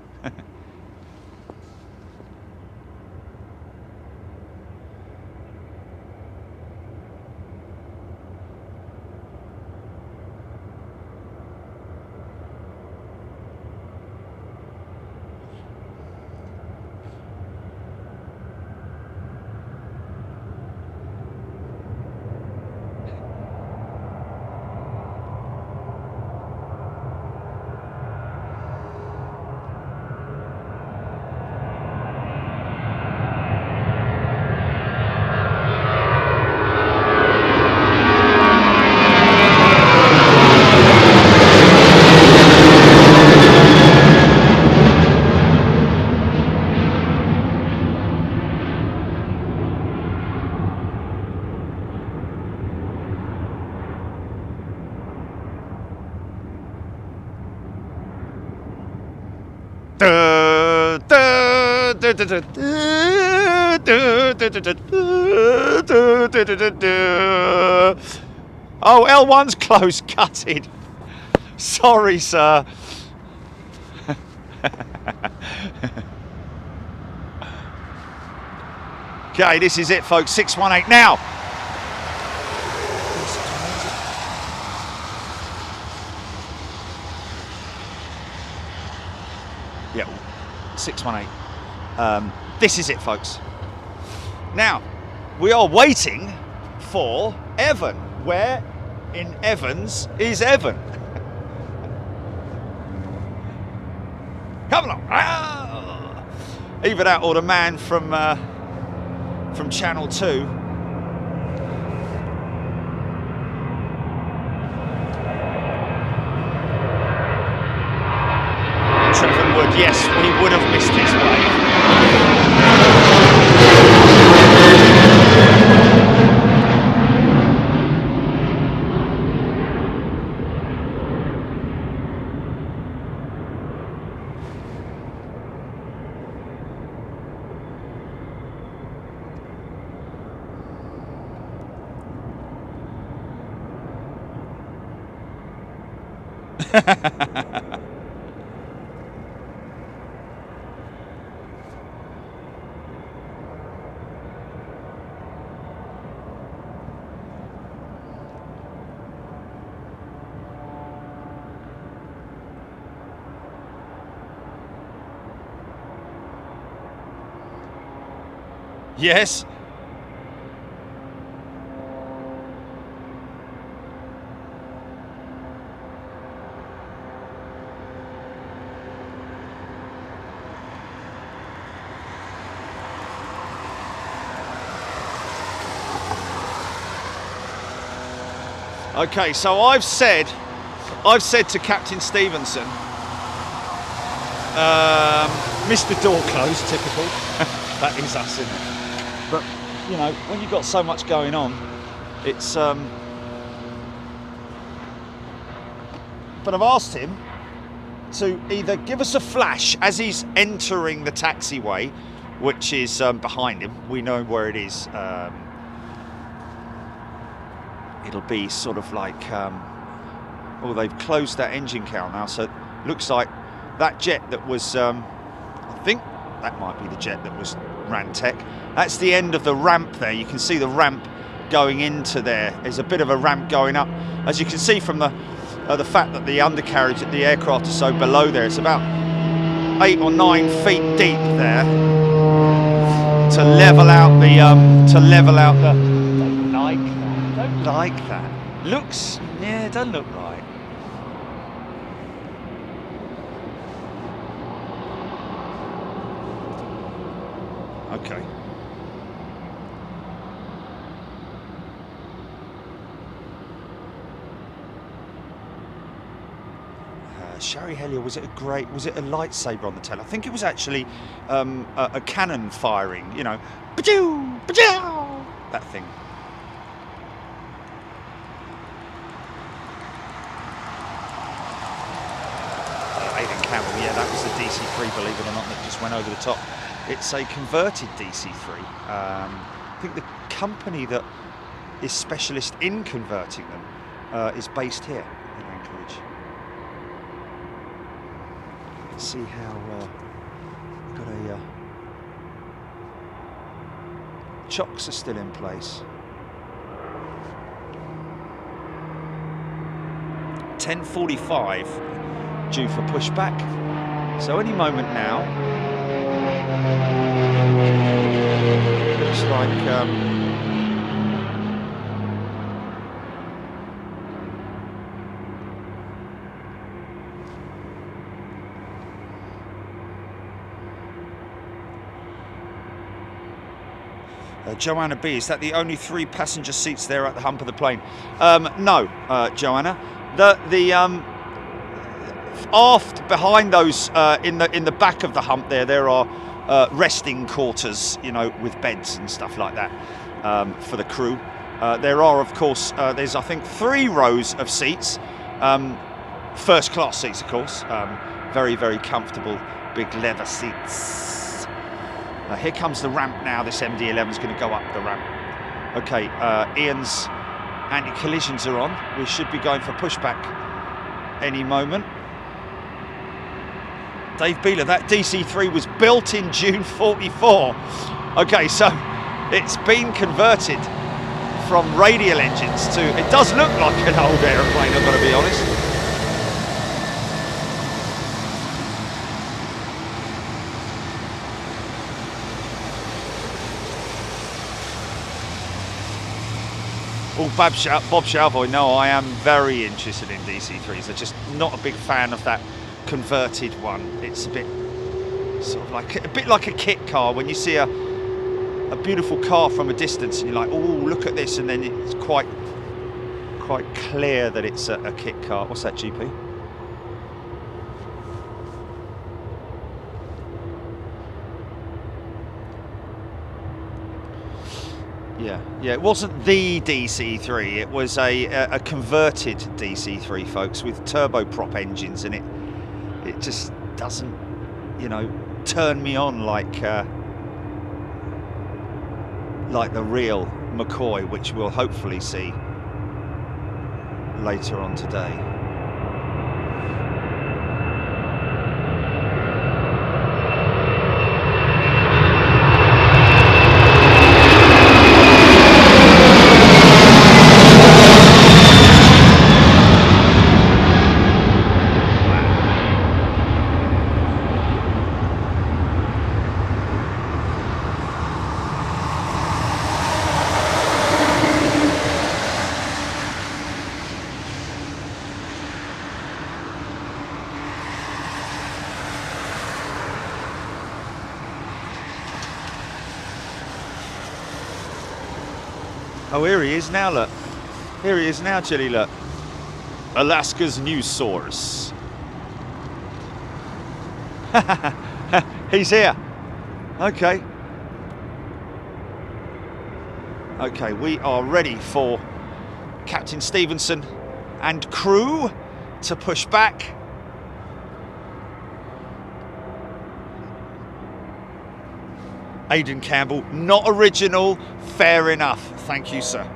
Oh, L1's close, gutted. Sorry, sir. Okay, this is it, folks. 618 now. Yeah, 618. This is it, folks. Now, we are waiting for Evan. Where in Evans is Evan? Come along. Ah! Either that or the man from Channel 2. Trevor Wood, yes, we would have missed his wave. Yes. Okay, so I've said to Captain Stevenson, Mr. Door Closed, typical. That is us, isn't it? But you know, when you've got so much going on, it's but I've asked him to either give us a flash as he's entering the taxiway, which is behind him. We know where it is. It'll be sort of like, oh, they've closed that engine cowl now, so it looks like that jet that was, I think that might be the jet that was Rantec. That's the end of the ramp there. You can see the ramp going into there. There's a bit of a ramp going up. As you can see from the fact that the undercarriage at the aircraft is so below there, it's about 8 or 9 feet deep there to level out the, Don't like that. Looks, yeah, it doesn't look right. Okay. Sherry Hellier, was it a lightsaber on the tail? I think it was actually a cannon firing, you know, ba-choo, ba-chow, that thing. Aidan Campbell, yeah, that was the DC3, believe it or not, that just went over the top. It's a converted DC3. I think the company that is specialist in converting them is based here in Anchorage. See how we've got a chocks are still in place. 10:45 due for pushback, so any moment now. Looks like Joanna B, is that the only 3 passenger seats there at the hump of the plane? No, Joanna. The aft behind those in the back of the hump there are resting quarters, you know, with beds and stuff like that for the crew. There are, of course, there's I think 3 rows of seats, first class seats, of course, very, very comfortable, big leather seats. Here comes the ramp now. This MD-11 is going to go up the ramp. Okay, Ian's anti-collisions are on. We should be going for pushback any moment. Dave Beeler, that DC3 was built in June 44. Okay, so it's been converted from radial engines to, it does look like an old aeroplane, I've got to be honest. Oh, Bob Shalvoy, no, I am very interested in DC3s. I'm just not a big fan of that converted one. It's a bit sort of like a kit car. When you see a beautiful car from a distance and you're like, oh, look at this, and then it's quite clear that it's a kit car. What's that, GP? Yeah, it wasn't the DC3, it was a converted DC3, folks, with turboprop engines, and it just doesn't, you know, turn me on like the real McCoy, which we'll hopefully see later on today. Oh, here he is now, look. Here he is now, Chili, look. Alaska's news source. He's here. Okay. Okay, we are ready for Captain Stevenson and crew to push back. Aidan Campbell, not original, fair enough. Thank you, sir.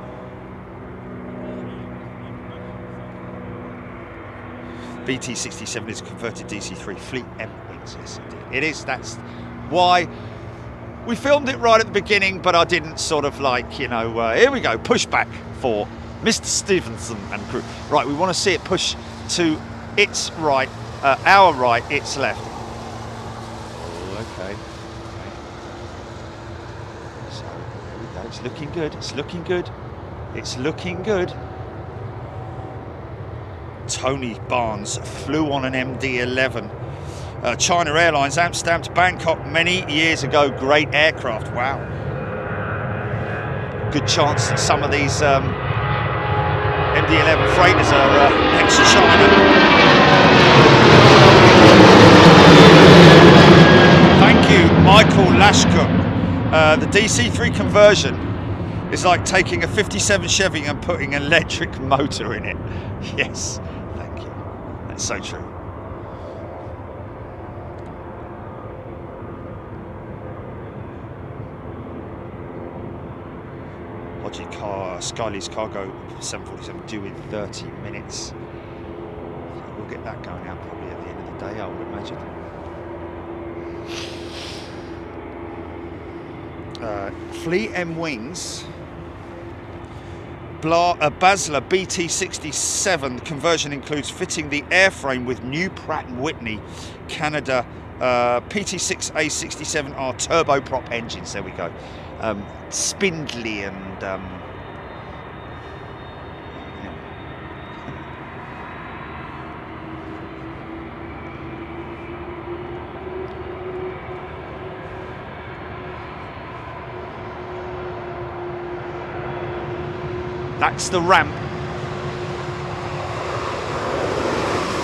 BT67 is a converted DC3 Fleet M wings, yes indeed. It is, that's why we filmed it right at the beginning, but I didn't sort of like, you know, here we go, pushback for Mr. Stevenson and crew. Right, we want to see it push to its right, our right, its left. Okay. So, there we go, it's looking good, it's looking good, it's looking good. Tony Barnes flew on an MD-11. China Airlines, Amsterdam to Bangkok many years ago. Great aircraft. Wow. Good chance that some of these MD-11 freighters are ex-China. Thank you, Michael Lashcook. The DC-3 conversion is like taking a 57 Chevy and putting an electric motor in it. Yes, thank you. That's so true. Skylee's cargo 747 due in 30 minutes. So we'll get that going out probably at the end of the day, I would imagine. Fleet M Wings. Basler BT67 conversion includes fitting the airframe with new Pratt & Whitney Canada PT6A67R turboprop engines. There we go. Spindly and that's the ramp.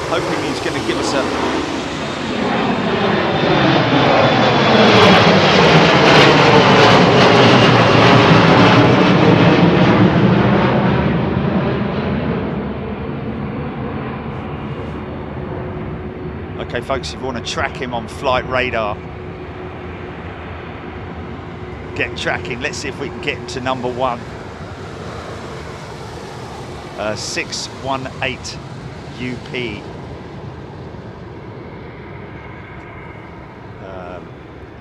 Hoping he's going to give us a... Okay, folks, if you want to track him on flight radar, get tracking. Let's see if we can get him to number 1. 618 UP.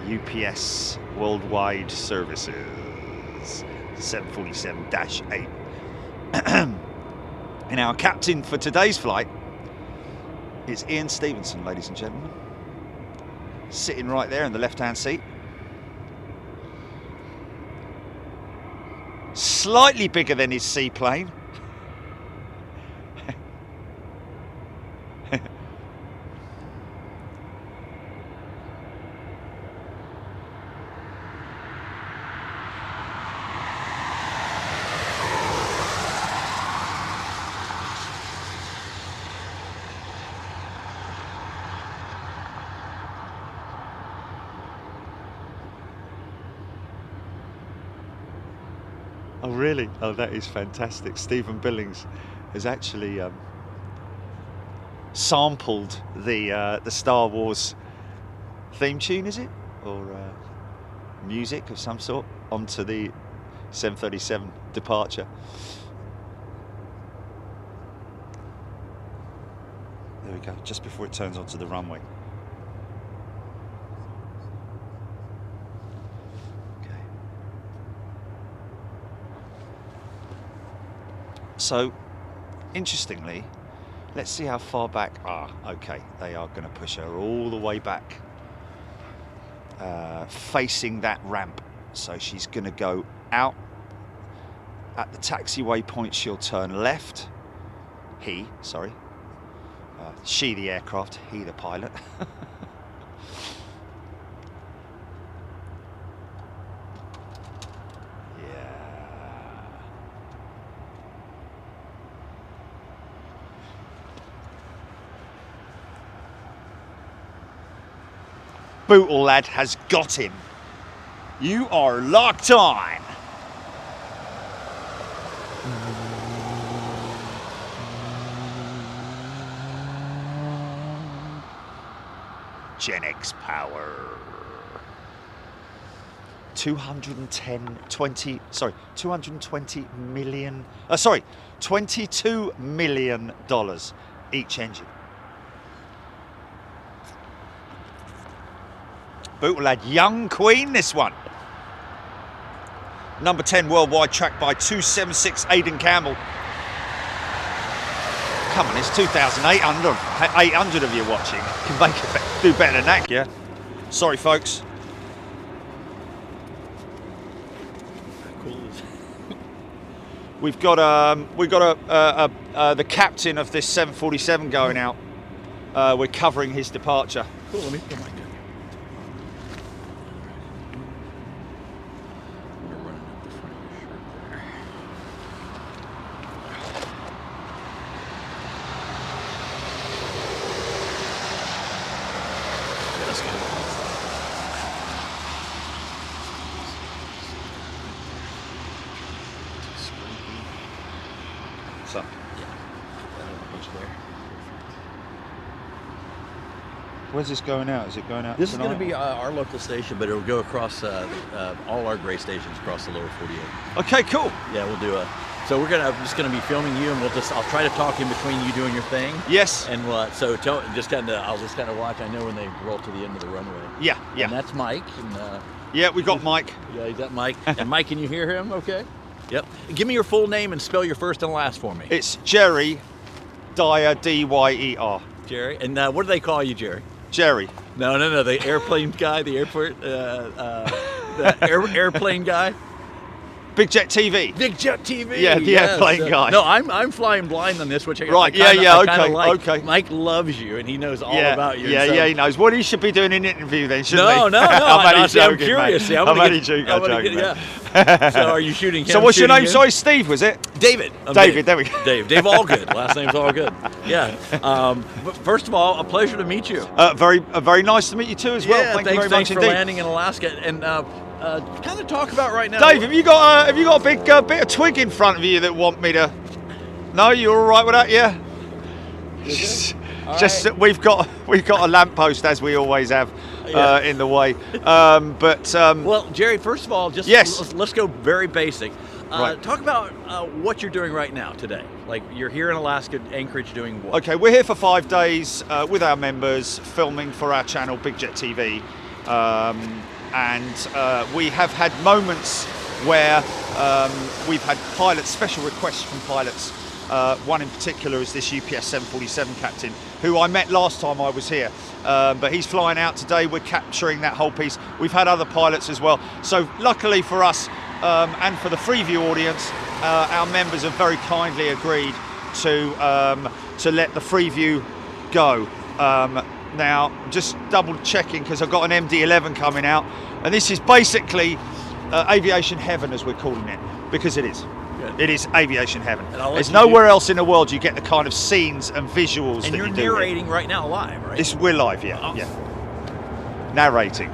UPS Worldwide Services 747-8. And our captain for today's flight is Ian Stevenson, ladies and gentlemen. Sitting right there in the left-hand seat. Slightly bigger than his seaplane. Oh really? Oh, that is fantastic. Stephen Billings has actually sampled the Star Wars theme tune, is it? Or music of some sort onto the 737 departure. There we go, just before it turns onto the runway. So, interestingly, let's see how far back. Okay, they are going to push her all the way back, facing that ramp. So she's going to go out at the taxiway point. She'll turn left. She the aircraft, he the pilot. Bootle lad has got him. You are locked on. Gen X power. 220 million. $22 million each engine. Bootle lad, young queen, this one. Number 10 worldwide, tracked by 276 Aidan Campbell. Come on, it's 2,800 of you watching. Can make it do better than that, yeah? Sorry, folks. We've got the captain of this 747 going out. We're covering his departure. Cool. Let me put my gun. You're running up the front of your shirt there. Yeah, let's get it. So, where's this going out? Is it going out This tonight? is going to be our local station, but it'll go across all our gray stations across the lower 48. Okay, cool. Yeah, we'll do a. So we're just gonna be filming you, and I'll try to talk in between you doing your thing. Yes. And I'll just kind of watch. I know when they roll to the end of the runway. Yeah, yeah. And that's Mike. And, yeah, we got Mike. Yeah, you got Mike. And Mike, can you hear him? Okay. Yep. Give me your full name and spell your first and last for me. It's Jerry Dyer, D-Y-E-R. Jerry. And what do they call you, Jerry? Jerry. No. The airplane guy, the airport, airplane guy. Big Jet TV. Big Jet TV. Yeah, the airplane guy. No, I'm flying blind on this, which right. I kinda Okay. like. Okay. Mike loves you, and he knows all about you. Yeah, so. yeah, he knows. Well, he should be doing an interview then, shouldn't he? No. I'm curious. I'm only joking. Yeah. So are you shooting him? So what's your name? You? Sorry, Steve, was it? David. David, there we go. Dave Allgood. Last name's Allgood. Yeah. But first of all, a pleasure to meet you. Very nice to meet you too as well. Yeah, Thank you very thanks much for indeed. landing in Alaska. And kind of talk about right now. Dave, have you got a big bit of twig in front of you that want me to? No, you're all right with that, yeah. Just right. we've got a lamppost as we always have in the way. Well, Jerry, first of all, just yes. let's go very basic. Right. Talk about what you're doing right now today. Like you're here in Alaska, Anchorage, doing what? Okay, we're here for 5 days with our members, filming for our channel, Big Jet TV. And we have had moments where we've had special requests from pilots. One in particular is this UPS 747 captain, who I met last time I was here. But he's flying out today. We're capturing that whole piece. We've had other pilots as well. So luckily for us and for the Freeview audience, our members have very kindly agreed to let the Freeview go. Now, just double checking because I've got an MD-11 coming out, and this is basically Aviation Heaven, as we're calling it, because it is. Good. It is Aviation Heaven. There's nowhere else in the world you get the kind of scenes and visuals that you do. And you're narrating right now live, right? We're live, yeah. Oh. Yeah. Narrating.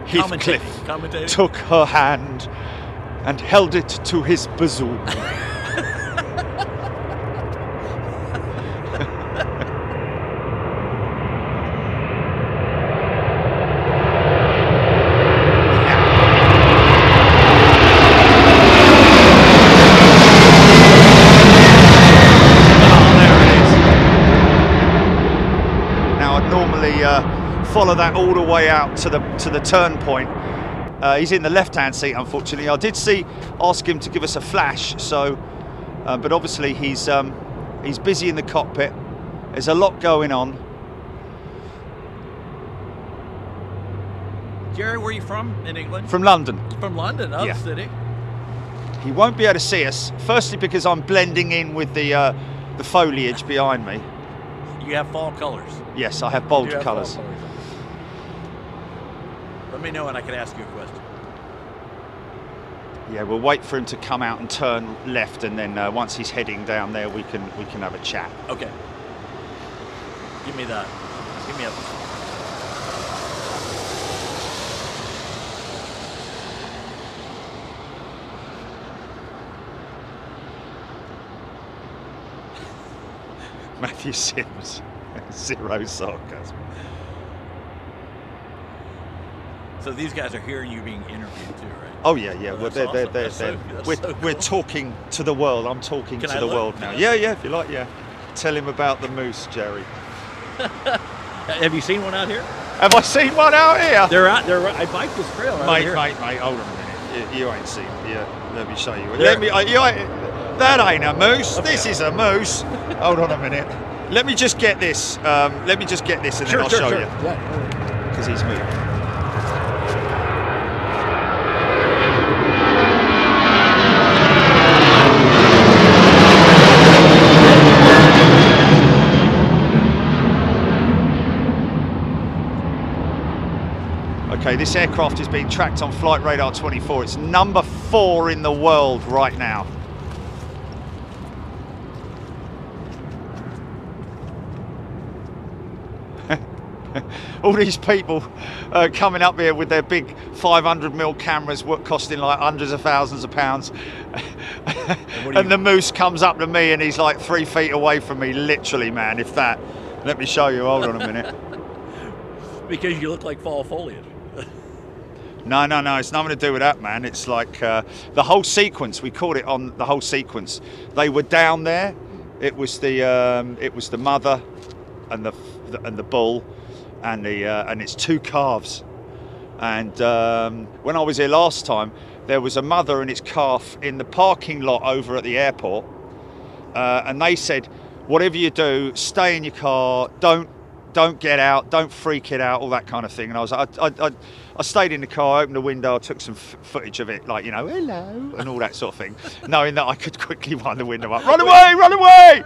Heathcliff took her hand and held it to his bosom. Follow that all the way out to the turn point. He's in the left-hand seat, unfortunately. I did ask him to give us a flash, so but obviously he's busy in the cockpit. There's a lot going on. Jerry, where are you from in England? From London. From London, the city. He won't be able to see us. Firstly, because I'm blending in with the foliage behind me. You have fall colors. Yes, I have bold colours. Let me know and I can ask you a question. Yeah, we'll wait for him to come out and turn left, and then once he's heading down there, we can have a chat. Okay. Give me that. Give me a. Matthew Sims, 0 sarcasm. So these guys are hearing you being interviewed too, right? Oh yeah. Well, we're talking to the world. I'm talking to the world now. Yeah, if you like, yeah. Tell him about the moose, Jerry. Have you seen one out here? Have I seen one out here? They're out there. I biked this trail. Mate, hold on a minute. You ain't seen it. Yeah, let me show you. That ain't a moose. Okay. This is a moose. Hold on a minute. Let me just get this. And then I'll show you. Because he's moving. this aircraft is being tracked on Flight Radar 24. It's number 4 in the world right now. All these people coming up here with their big 500mm cameras costing like hundreds of thousands of pounds. And the moose comes up to me and he's like 3 feet away from me, literally, man, if that. Let me show you, hold on a minute. Because you look like fall foliage. No, it's nothing to do with that, man. It's like the whole sequence, we called it on the whole sequence. They were down there, it was the mother and the bull, and its 2 calves. And when I was here last time, there was a mother and its calf in the parking lot over at the airport, and they said, whatever you do, stay in your car, don't get out, don't freak it out, all that kind of thing. And I was like, I stayed in the car, opened the window, I took some footage of it, like, you know, hello, and all that sort of thing, knowing that I could quickly wind the window up, run away.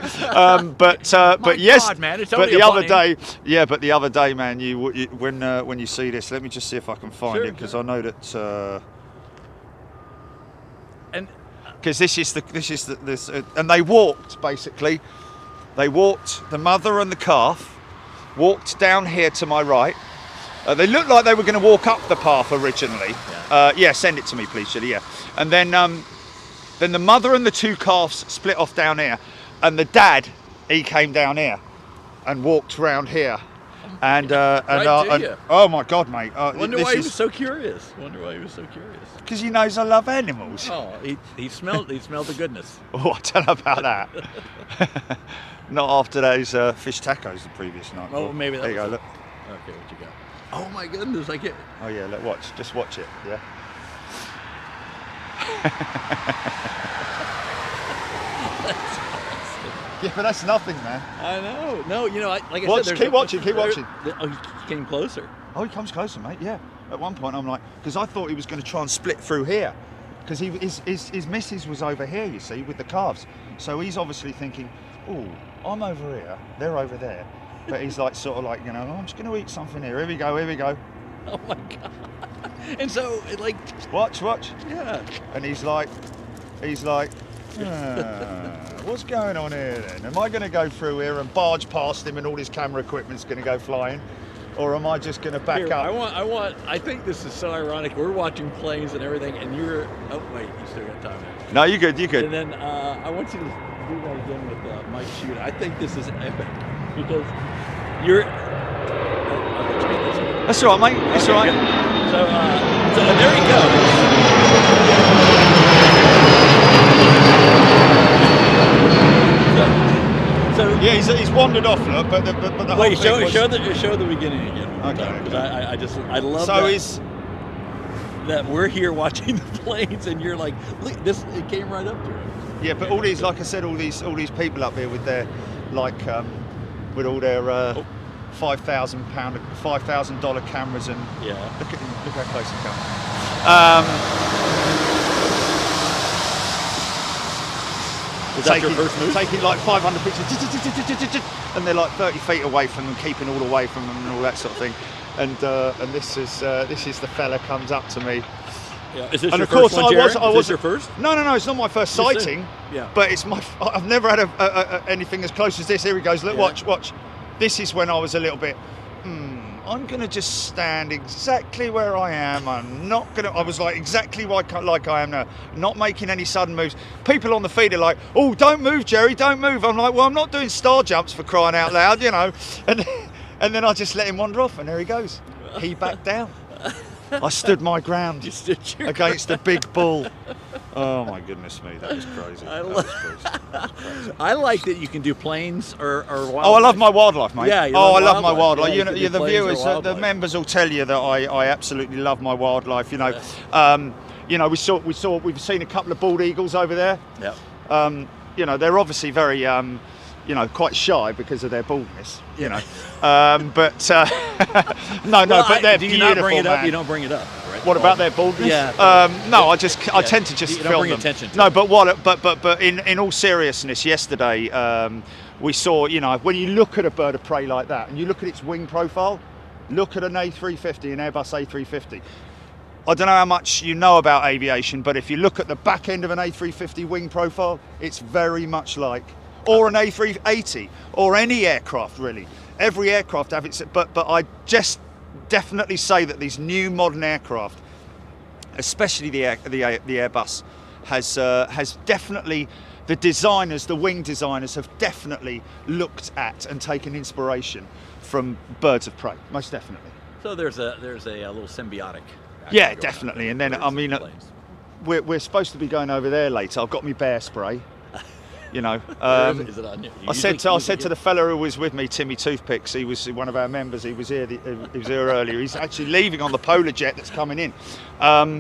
But yes, God, man, it's but only the a other plane. day, but the other day, man, when you see this, let me just see if I can find it, because I know that. And because and they walked, basically. They walked, the mother and the calf walked down here to my right. They looked like they were going to walk up the path originally. Yeah, send it to me, please, Julie. Yeah, and then the mother and the 2 calves split off down here, and the dad, he came down here and walked round here. And oh my God, mate! Wonder why he was so curious. Because he knows I love animals. Oh, he smelled the goodness. Oh, I don't know about that. Not after those fish tacos the previous night. Oh, maybe that. There you go. Look. Okay, what you got? Oh my goodness! I get. Oh yeah, look, just watch it. Yeah. Yeah, but that's nothing, man. I know. No, you know, like I said, keep watching. Oh, he came closer. Oh, he comes closer, mate. Yeah. At one point, I'm like, because I thought he was going to try and split through here, because his missus was over here, you see, with the calves. So he's obviously thinking, oh, I'm over here, they're over there. But he's like, sort of like, you know, oh, I'm just going to eat something here. Here we go. Oh my God. And so, like, watch. Yeah. And he's like, what's going on here then? Am I going to go through here and barge past him and all his camera equipment's going to go flying? Or am I just going to back up? I think this is so ironic. We're watching planes and everything, and you're, oh wait, you still got time there. No, you're good. And then I want you to do that again with Mike Shooter. I think this is epic, because you're, That's all right, mate. That's all right. Good. So there he goes. So yeah, he's wandered off, look, but the whole wait, thing was... show the beginning again. Okay. I love so that. That we're here watching the planes, and you're like, look, this, it came right up to it. Yeah, but all these, like I said, all these people up here with their, like, with all their $5,000 cameras, and yeah, look how close he comes. Was that your first move? Taking like 500 pictures, and they're like 30 feet away from them, keeping all away from them, and all that sort of thing. And this is the fella comes up to me. Yeah. Is this and your of course, first one, Jared? I was your first. No, it's not my first sighting. Yeah. But it's my. I've never had anything as close as this. Here he goes. Look, yeah. watch. This is when I was a little bit. I'm gonna just stand exactly where I am. I'm not gonna. I was like exactly like I am now, not making any sudden moves. People on the feed are like, "Oh, don't move, Jerry, don't move." I'm like, "Well, I'm not doing star jumps for crying out loud, you know." And then I just let him wander off, and there he goes. He backed down. I stood my ground against the big bull. Oh my goodness me, that was crazy. I like that you can do planes or wildlife. Oh, I love my wildlife, mate. Yeah, I love my wildlife. Yeah, you know, the viewers, the members will tell you that I absolutely love my wildlife. You know, you know, we've seen a couple of bald eagles over there. Yeah. You know, they're obviously very you know, quite shy because of their baldness. You know, but but they're do you beautiful. Not bring it up? Man. You don't bring it up. Right? What about their baldness? Yeah. No, I tend to just you don't film bring them. Attention to no, it. but in all seriousness, yesterday we saw, you know, when you look at a bird of prey like that and you look at its wing profile, Look at an A350, an Airbus A350. I don't know how much you know about aviation, but if you look at the back end of an A350 wing profile, it's very much like, or an A380, or any aircraft really. Every aircraft have its, but I just definitely say that these new modern aircraft, especially the Airbus, has definitely, the designers, the wing designers have definitely looked at and taken inspiration from birds of prey, most definitely. So there's a little symbiotic. Yeah, definitely. And then I mean, we're supposed to be going over there later. I've got my bear spray. You know, is it on you? I said to the fella who was with me, Timmy Toothpicks. He was one of our members. He was here. He was here earlier. He's actually leaving on the Polar Jet that's coming in.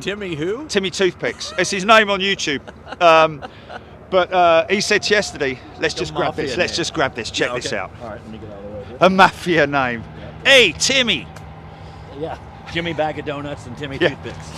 Timmy who? Timmy Toothpicks. It's his name on YouTube. But he said yesterday, let's just grab this. Let's just grab this. Check this out. All right, let me get out of the way. A mafia name. Yeah. Hey, Timmy. Yeah, Jimmy Bag of Donuts and Timmy Toothpicks.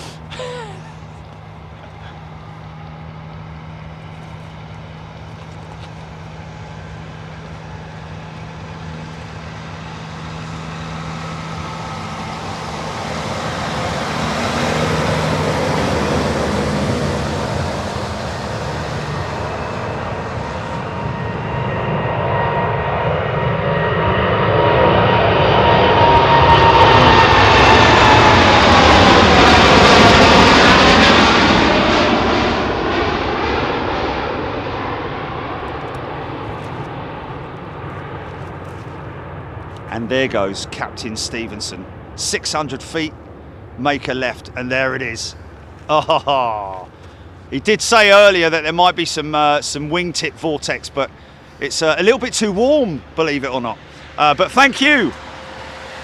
And there goes Captain Stevenson. 600 feet, make a left, and there it is. Oh, he did say earlier that there might be some wingtip vortex, but it's a little bit too warm, believe it or not. But thank you,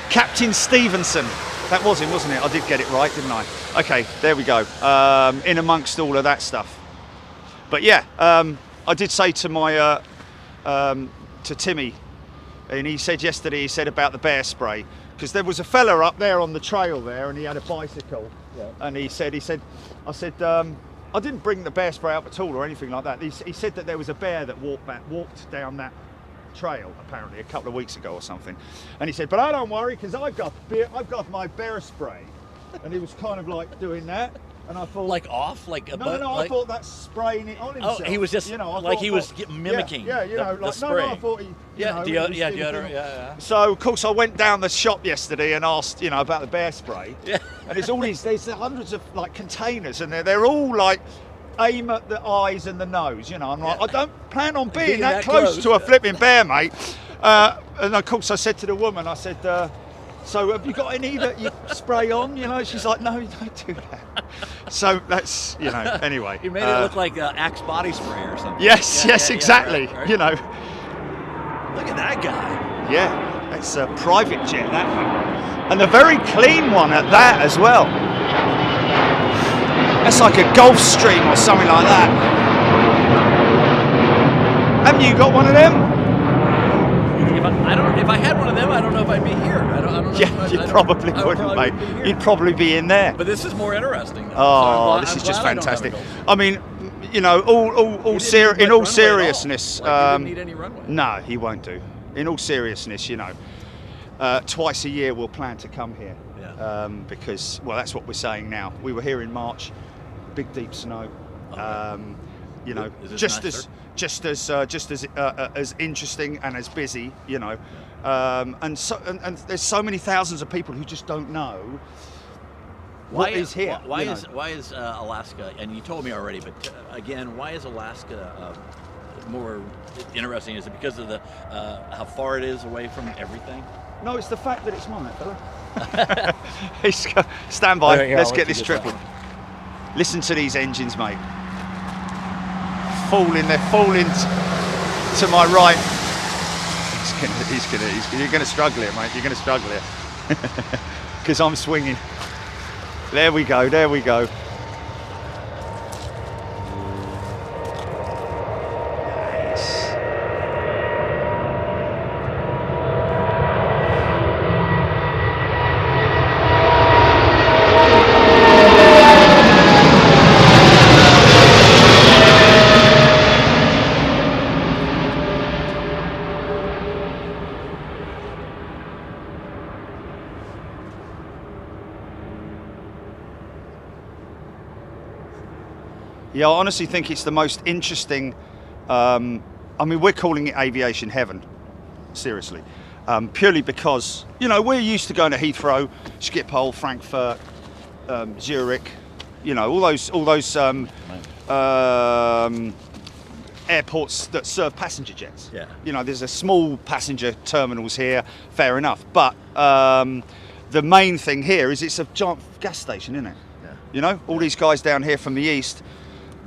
Captain Stevenson. That was him, wasn't it? I did get it right, didn't I? Okay, there we go. In amongst all of that stuff. But yeah, I did say to my to Timmy, and he said yesterday, he said about the bear spray, because there was a fella up there on the trail there, and he had a bicycle, and I said, I didn't bring the bear spray up at all or anything like that. He said that there was a bear that walked down that trail apparently a couple of weeks ago or something, and he said, but I don't worry because I've got my bear spray, and he was kind of like doing that. And I thought, like off, like no, I thought that's spraying it on himself. Oh, he was just mimicking. Yeah, you know, the spray. I thought he, deodorant. Yeah. So of course I went down the shop yesterday and asked, about the bear spray. Yeah. And there's hundreds of like containers, and they're all like aim at the eyes and the nose. I'm like, I don't plan on being that close to a flipping bear, mate. And of course I said to the woman, I said, so have you got any that you spray on? She's like, no, you don't do that. So that's, anyway. You made it look like Axe body spray or something. Yes, exactly. Right. Look at that guy. Yeah, that's a private jet, that one. And a very clean one at that as well. That's like a Gulfstream or something like that. Haven't you got one of them? If I had one of them, I don't know if I'd be here. I don't know. Yeah, you probably wouldn't, mate. You'd probably be in there. But this is more interesting. Oh, this is just fantastic. I mean, in all seriousness, he didn't need any runway. No, he won't do. In all seriousness, twice a year we'll plan to come here. Yeah. Because, well, that's what we're saying now. We were here in March, big deep snow. Just as interesting and as busy, and there's so many thousands of people who just don't know what is here. Why is Alaska? And you told me already, but again, why is Alaska more interesting? Is it because of the how far it is away from everything? No, it's the fact that it's mine, fella. Stand by. Right, let's get this triple. Listen to these engines, mate. They're falling to my right. You're going to struggle here, mate. You're going to struggle here. Because I'm swinging. There we go. Yeah, I honestly think it's the most interesting. I mean, we're calling it Aviation Heaven, seriously, purely because we're used to going to Heathrow, Schiphol, Frankfurt, Zurich, all those airports that serve passenger jets. Yeah. There's a small passenger terminals here, fair enough, but the main thing here is it's a giant gas station, isn't it? Yeah. All these guys down here from the east,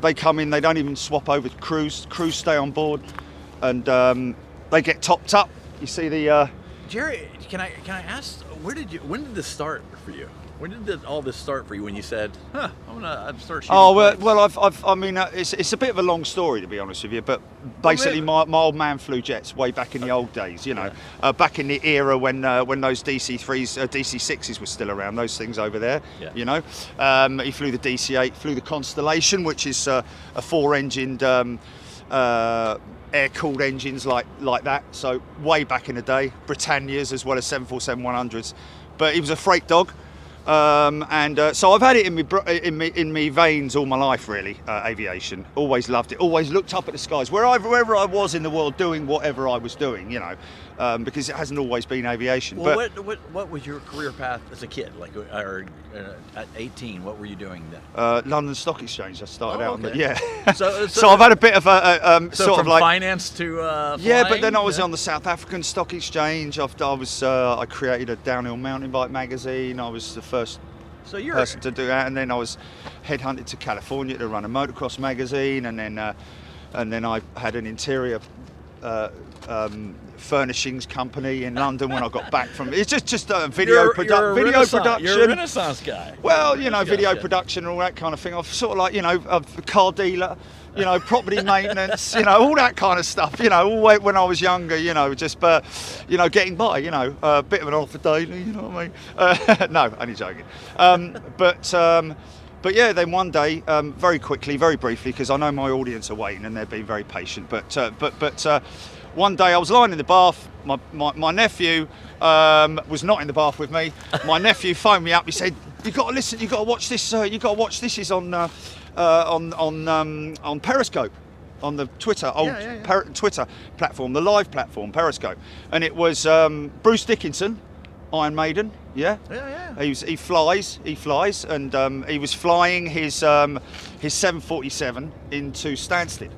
they come in, they don't even swap over to crews stay on board, and they get topped up. You see the Jerry, can I ask, when did this start for you? When did all this start for you? When you said, I'm gonna start shooting? Oh planes? well, it's a bit of a long story, to be honest with you. But basically, my old man flew jets way back in the old days. Back in the era when those DC-3s, DC-6s were still around. Those things over there. Yeah. He flew the DC-8, flew the Constellation, which is a 4-engined air-cooled engines like that. So way back in the day, Britannias as well as 747-100s. But he was a freight dog. So I've had it in me veins all my life, really. Aviation, always loved it, always looked up at the skies wherever I was in the world doing whatever I was doing, because it hasn't always been aviation. Well, what was your career path as a kid, or at 18? What were you doing then? London Stock Exchange. I started out on okay. Yeah. So So I've had a bit of a sort from of like finance to yeah, flying? but then I was on the South African Stock Exchange. I created a downhill mountain bike magazine. I was the first person to do that, and then I was headhunted to California to run a motocross magazine, and then I had an interior furnishings company in London when I got back from. It's just video production. You're a Renaissance guy. Well, video production and all that kind of thing. I've sort of like a car dealer. Property maintenance, all that kind of stuff, all when I was younger, just, getting by, a bit of an Alpha Daily, you know what I mean? No, only joking. But yeah, then one day, very quickly, very briefly, because I know my audience are waiting and they're being very patient, but one day I was lying in the bath, my nephew was not in the bath with me. My nephew phoned me up, he said, you got to listen, you got to watch this, this is on Periscope, on the Twitter, Twitter platform, the live platform, Periscope, and it was Bruce Dickinson, Iron Maiden, yeah. He flies, and he was flying his 747 into Stansted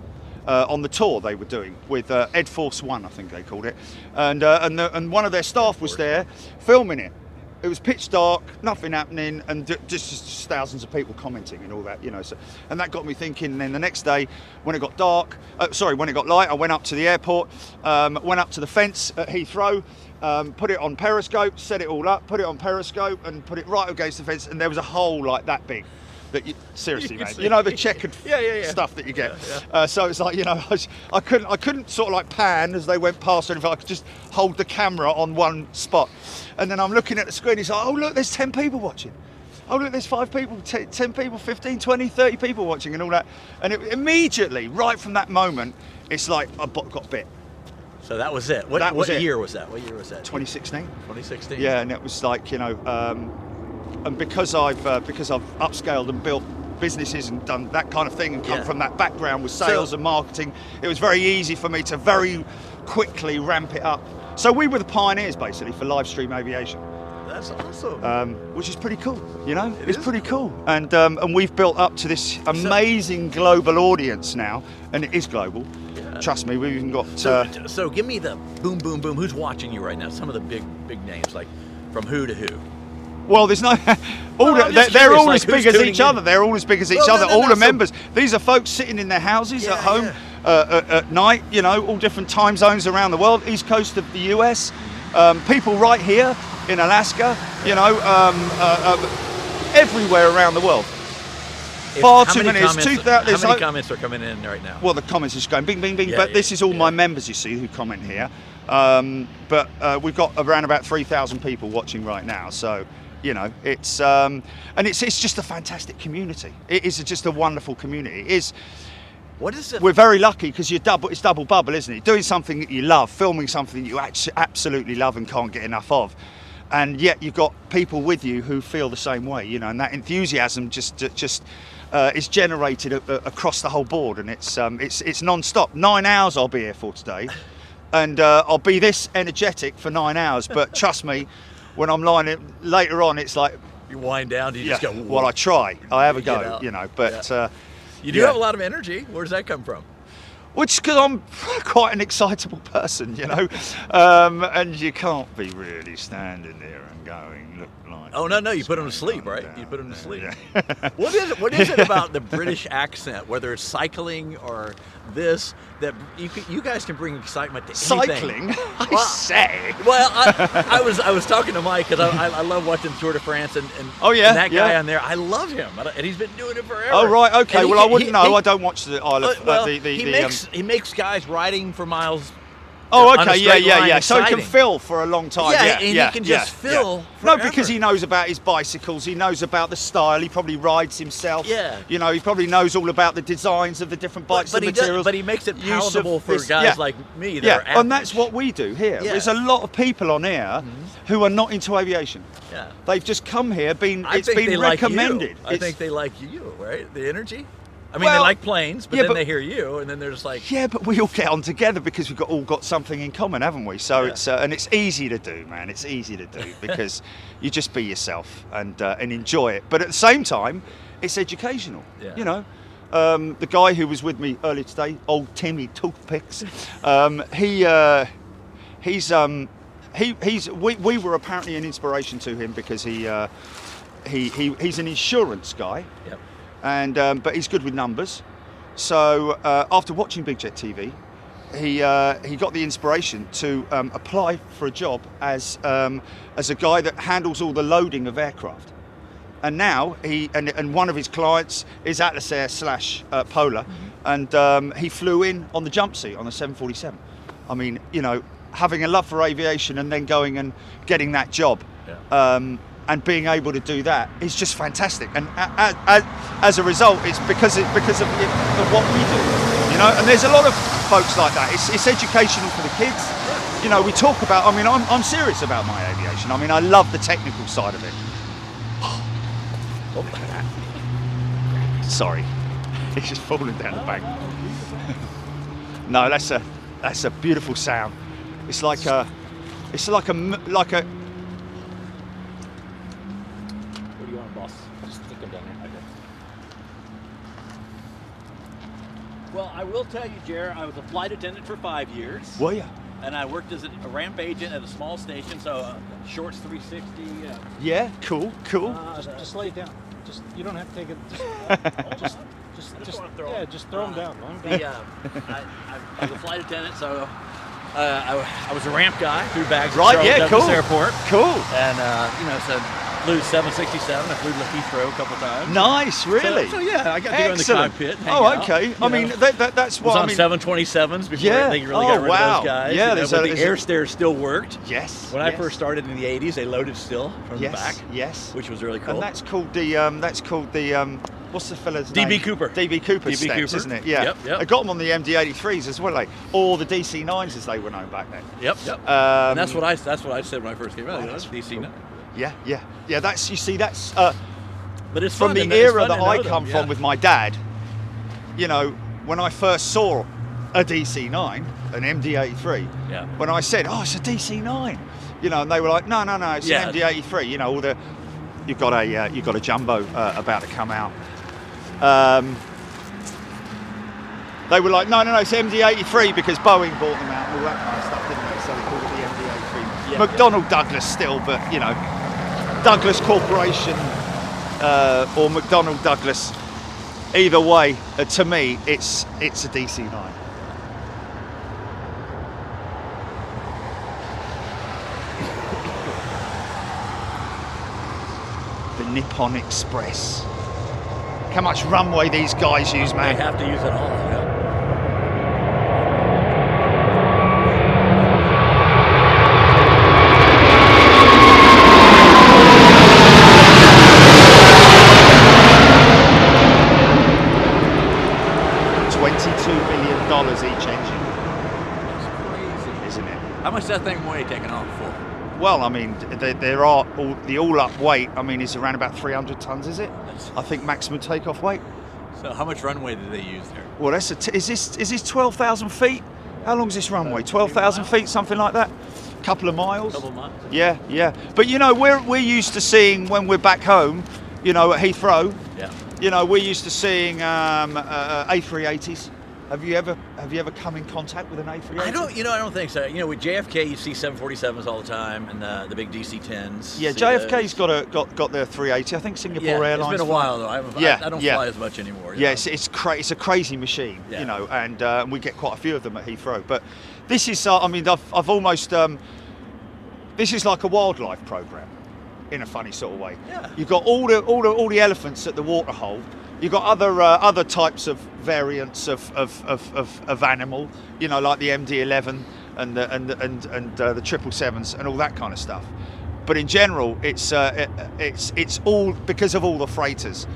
on the tour they were doing with Ed Force One, I think they called it, and one of their staff was there filming it. It was pitch dark, nothing happening, and just thousands of people commenting and all that, So, and that got me thinking. And then the next day, when it got when it got light, I went up to the airport, went up to the fence at Heathrow, put it on Periscope, set it all up, put it on Periscope, and put it right against the fence, and there was a hole like that big. Seriously, man, the checkered stuff that you get. So it's like, I couldn't sort of like pan as they went past or anything. I could just hold the camera on one spot, and then I'm looking at the screen. It's like, oh look, there's 10 people watching. Oh look, there's 5 people, 10 people, 15, 20, 30 people watching, and all that. And it immediately, right from that moment, it's like I got bit. So that was it. What year was that? 2016. 2016. Yeah, and it was like, and because I've upscaled and built businesses and done that kind of thing and come from that background with sales and marketing, it was very easy for me to very quickly ramp it up. So we were the pioneers basically for live stream aviation. That's awesome. Which is pretty cool, It's pretty cool. And we've built up to this amazing global audience now, and it is global. Yeah. Trust me, we've even got. So give me the boom, boom, boom. Who's watching you right now? Some of the big names, like from who to who. Well, there's no. They're all as big as each other. They're all as big as each other. All the members. These are folks sitting in their houses at home at night. All different time zones around the world. East coast of the US. People right here in Alaska. Everywhere around the world. Far too many. How many comments are coming in right now? Well, the comments are just going bing, bing, bing. Yeah, but this is all my members, you see, who comment here. But we've got around about 3,000 people watching right now. So. It's and it's just a fantastic community. It is just a wonderful community. It is. What is it? We're very lucky because it's double bubble, isn't it? Doing something that you love, filming something that you absolutely love and can't get enough of, and yet you've got people with you who feel the same way, and that enthusiasm just is generated across the whole board, and it's non-stop. 9 hours I'll be here for today, and I'll be this energetic for 9 hours. But trust me, when I'm lying later on, it's like You wind down, do you just go? Well, I try. I have a Get go, out. you know. But you do have a lot of energy. Where does that come from? Which, because I'm quite an excitable person, you know, and you can't be really standing there and going, look like. Oh no, you put them to sleep, right? You put them to sleep. Yeah. What is it about the British accent, whether it's cycling or this, that you guys can bring excitement to anything? Cycling, I say. Well, I was talking to Mike because I love watching Tour de France and oh yeah, and that guy on there, I love him, and he's been doing it forever. Oh right, okay. And well, I wouldn't know. I don't watch the Isle of he makes guys riding for miles. Oh, okay, yeah. So he can fill for a long time. Yeah, and he can just fill. No, because he knows about his bicycles. He knows about the style. He probably rides himself. Yeah. You know, he probably knows all about the designs of the different bikes and materials. But he makes it palatable for guys like me. That are and that's what we do here. Yeah. There's a lot of people on here who are not into aviation. Yeah. They've just come here. It's been they recommended. I think they like you, right? The energy. I mean, they like planes, but then they hear you, and then they're just like... Yeah, but we all get on together because we've all got something in common, haven't we? So it's and it's easy to do, man. It's easy to do because you just be yourself and enjoy it. But at the same time, it's educational. Yeah. You know, the guy who was with me earlier today, old Timmy Toothpicks, we were apparently an inspiration to him because he's an insurance guy. Yep. And but he's good with numbers. So after watching Big Jet TV, he got the inspiration to apply for a job as a guy that handles all the loading of aircraft. And now and one of his clients is Atlas Air / Polar, and he flew in on the jump seat on the 747. I mean, you know, having a love for aviation and then going and getting that job. Yeah. And being able to do that is just fantastic, and as a result, it's because of what we do, you know. And there's a lot of folks like that. It's educational for the kids, you know. We talk about. I mean, I'm serious about my aviation. I mean, I love the technical side of it. Sorry, it's just falling down the bank. No, that's a beautiful sound. It's like a. Well, I will tell you, Jer, I was a flight attendant for 5 years. Were you? And I worked as a ramp agent at a small station, so shorts 360. Yeah, cool. Just lay it down. You don't have to take it. Just throw them down. I was a flight attendant, so I was a ramp guy, threw bags right, at cool. Douglas Airport. Cool. And so flew 767. I flew to Heathrow a couple times. Nice, really. So yeah, I got to go in the cockpit. Okay. I mean, that's what I was on 727s before they really got rid of those guys. Yeah, but the air stairs still worked. Yes. When I first started in the 80s, they loaded still from the back. Yes. Which was really cool. And that's called the what's the fella's name? DB Cooper. DB Cooper steps, isn't it? Yeah. Yep. I got them on the MD-83s as well, or the DC-9s as they were known back then. Yep. And that's what I said when I first came out. DC-9. Yeah. That's but it's from the era that I come from with my dad. You know, when I first saw a DC-9, an MD-83, when I said, "Oh, it's a DC-9," you know, and they were like, "No, it's an MD-83." You know, you've got a jumbo about to come out. They were like, "No, it's MD-83 because Boeing bought them out and all that kind of stuff, didn't they?" So they called it the MD-83. Yeah. McDonnell Douglas still, but you know. Douglas Corporation or McDonnell Douglas, either way, to me, it's a DC-9. The Nippon Express. How much runway these guys use, man? They have to use it all. Yeah. $22 million each engine. That's crazy. Isn't it? How much does that thing weigh taking off full? Well, I mean, there are the all-up weight. I mean, is around about 300 tons, is it? I think maximum takeoff weight. So how much runway did they use there? Well, is this 12,000 feet? How long is this runway? 12,000 feet, something like that. Couple of miles. Couple of miles. Yeah, yeah. But you know, we're used to seeing when we're back home, you know, at Heathrow. Yeah. You know, we're used to seeing A380s. Have you ever come in contact with an A380? I don't think so. You know, with JFK, you see 747s all the time, and the big DC-10s. Yeah, JFK's got their 380. I think Singapore Airlines. It's been a while though. I don't fly as much anymore. Yeah, it's a crazy machine, yeah. You know, and we get quite a few of them at Heathrow. But this is, I mean, I've almost, this is like a wildlife program, in a funny sort of way. Yeah. You've got all the elephants at the waterhole. You've got other types of variants of animal, you know, like the MD-11 and the 777s and all that kind of stuff. But in general, it's all because of all the freighters,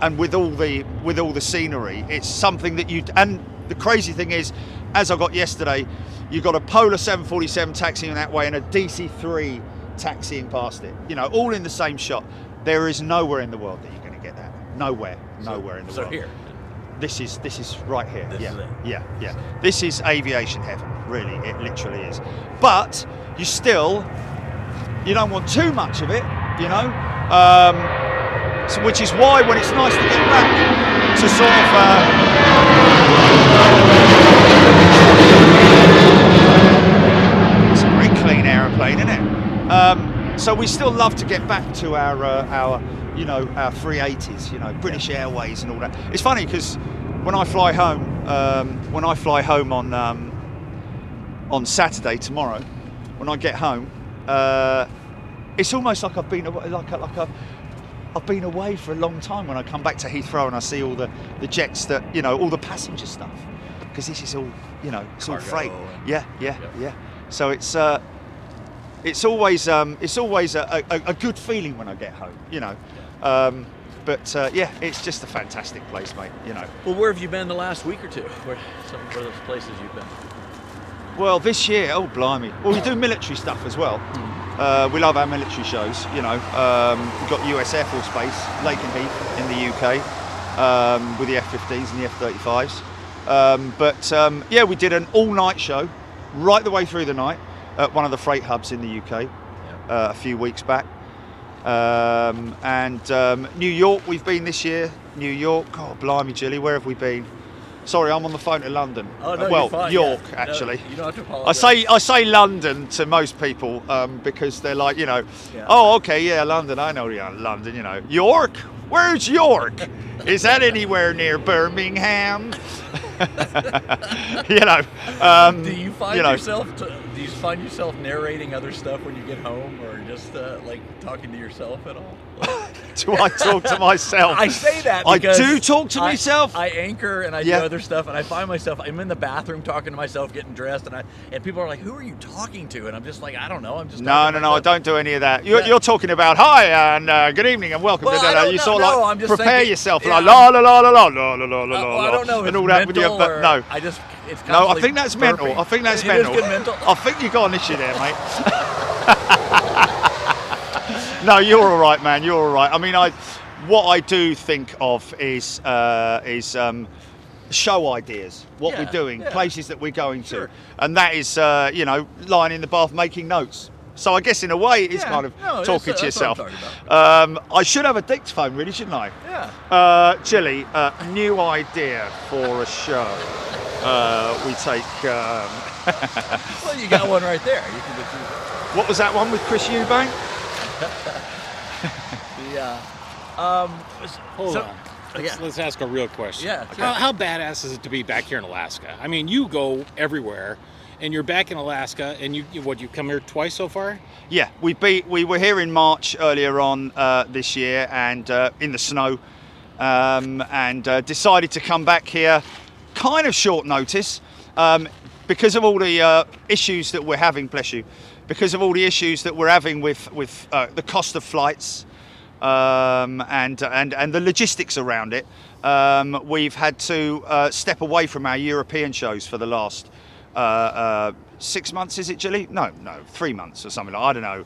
and with all the scenery. It's something that and the crazy thing is, as I got yesterday, you've got a Polar 747 taxiing that way and a DC-3 taxiing past it. You know, all in the same shot. There is nowhere in the world that you're going to get that. Nowhere in the world. So here. This is right here. This is it. Yeah. This is aviation heaven. Really, it literally is. But you don't want too much of it, you know. So which is why when it's nice to get back to sort of, it's a very clean aeroplane, isn't it? So we still love to get back to our 380s, you know, British Airways and all that. It's funny because when I fly home on Saturday tomorrow, when I get home, it's almost like I've been away for a long time when I come back to Heathrow and I see all the jets that, you know, all the passenger stuff, because this is all, you know, it's all freight. Yeah. So it's always a good feeling when I get home, you know. But it's just a fantastic place, mate, you know. Well, where have you been the last week or two? Where are those places you've been? Well, this year, oh blimey. Well, we do military stuff as well. We love our military shows, you know. We've got US Air Force Base, Lakenheath in the UK, with the F-15s and the F-35s. We did an all-night show, right the way through the night, at one of the freight hubs in the UK, a few weeks back. New York, we've been this year. New York, oh blimey, Jilly, where have we been? Sorry, I'm on the phone to London. Oh, no, well, you're fine, York, yeah. actually. No, you don't have to apologize. I say London to most people because they're like, you know, oh, okay, yeah, London. I know London, you know. York? Where's York? Is that anywhere near Birmingham? You know. Do you find yourself narrating other stuff when you get home, or just like talking to yourself at all? Do I talk to myself? I say that because I do talk to myself. I anchor and I do other stuff, and I find myself, I'm in the bathroom talking to myself, getting dressed, and people are like, "Who are you talking to?" And I'm just like, I don't know. I'm just no. I don't do any of that. You're talking about hi and good evening and welcome to. You sort of like prepare yourself like la la la la la la la la la. I don't know. And all that with you, but no. I think that's mental. Burping. I think that's it mental. Is good mental. I think you got an issue there, mate. No, you're all right, man. You're all right. I mean, what I do think of is show ideas, what we're doing, places that we're going to, and that is, lying in the bath making notes. So I guess in a way it is kind of talking to yourself. I should have a dictaphone, really, shouldn't I? Yeah. Jilly, new idea for a show. We take. Well, you got one right there. You can just use it. What was that one with Chris Eubank? Hold on. Let's ask a real question. Yeah. How badass is it to be back here in Alaska? I mean, you go everywhere, and you're back in Alaska, and you come here twice so far? Yeah, we were here in March earlier on this year, and in the snow, and decided to come back here, kind of short notice, because of all the issues that we're having. Bless you. Because of all the issues that we're having with the cost of flights and the logistics around it, we've had to step away from our European shows for the last 6 months, is it, Gilly? No, 3 months or something. I don't know.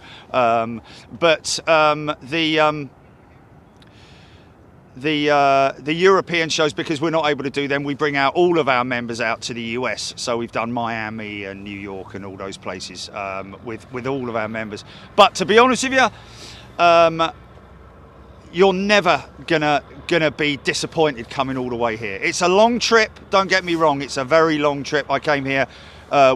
The European shows, because we're not able to do them, we bring out all of our members out to the US. So we've done Miami and New York and all those places with all of our members. But to be honest with you, you're never gonna be disappointed coming all the way here. It's a long trip, don't get me wrong, it's a very long trip. I came here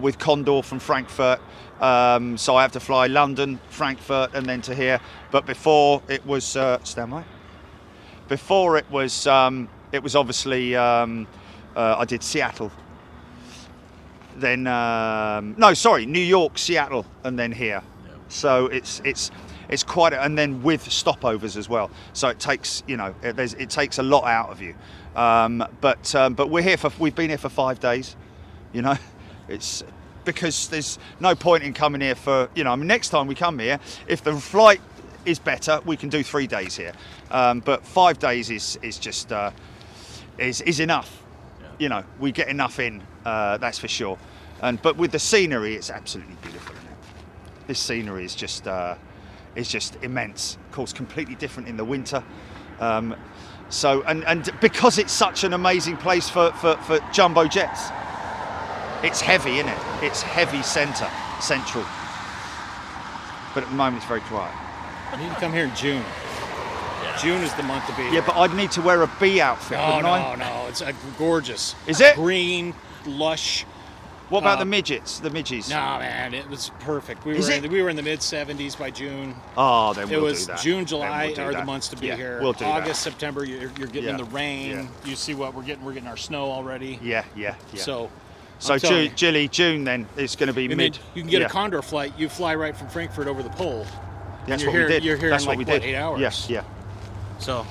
with Condor from Frankfurt, so I have to fly London, Frankfurt, and then to here. But before it was stand by. Before it was obviously I did Seattle, then New York, Seattle, and then here. Yeah. So it's quite and then with stopovers as well. So it takes it takes a lot out of you. But we've been here for 5 days. It's because there's no point in coming here for next time we come here, if the flight is better, we can do 3 days here. But 5 days is just is enough. Yeah. We get enough in, that's for sure. But with the scenery, it's absolutely beautiful. Isn't it? This scenery is just immense. Of course, completely different in the winter. So because it's such an amazing place for jumbo jets, it's heavy, isn't it? It's heavy central. But at the moment, it's very quiet. You need to come here in June. June is the month to be here. Yeah, but I'd need to wear a bee outfit, wouldn't I? No. It's gorgeous. Is it? Green, lush. What about the midgets? The midgies? No, man, it was perfect. We were in the mid 70s by June. Oh, then we'll do that. It was June, July are the months to be here. We'll do August, September, you're getting in the rain. Yeah. You see what we're getting. We're getting our snow already. Yeah. So June then it's going to be mid. You can get a Condor flight. You fly right from Frankfurt over the pole. That's what we did. You're here in like 8 hours. Yes, yeah. So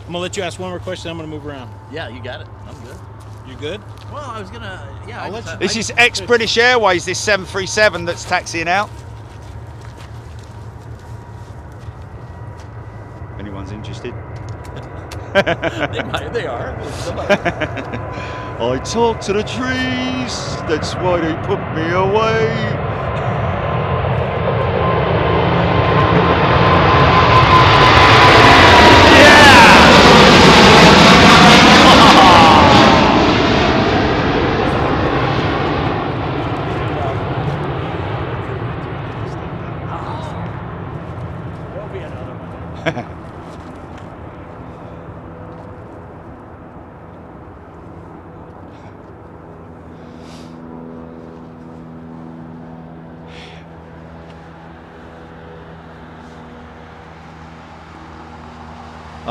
I'm gonna let you ask one more question. I'm gonna move around. Yeah, you got it. I'm good. You good? Well, I was gonna. Yeah. This is ex-British Airways. This 737 that's taxiing out. Anyone's interested? They are. I talk to the trees. That's why they put me away.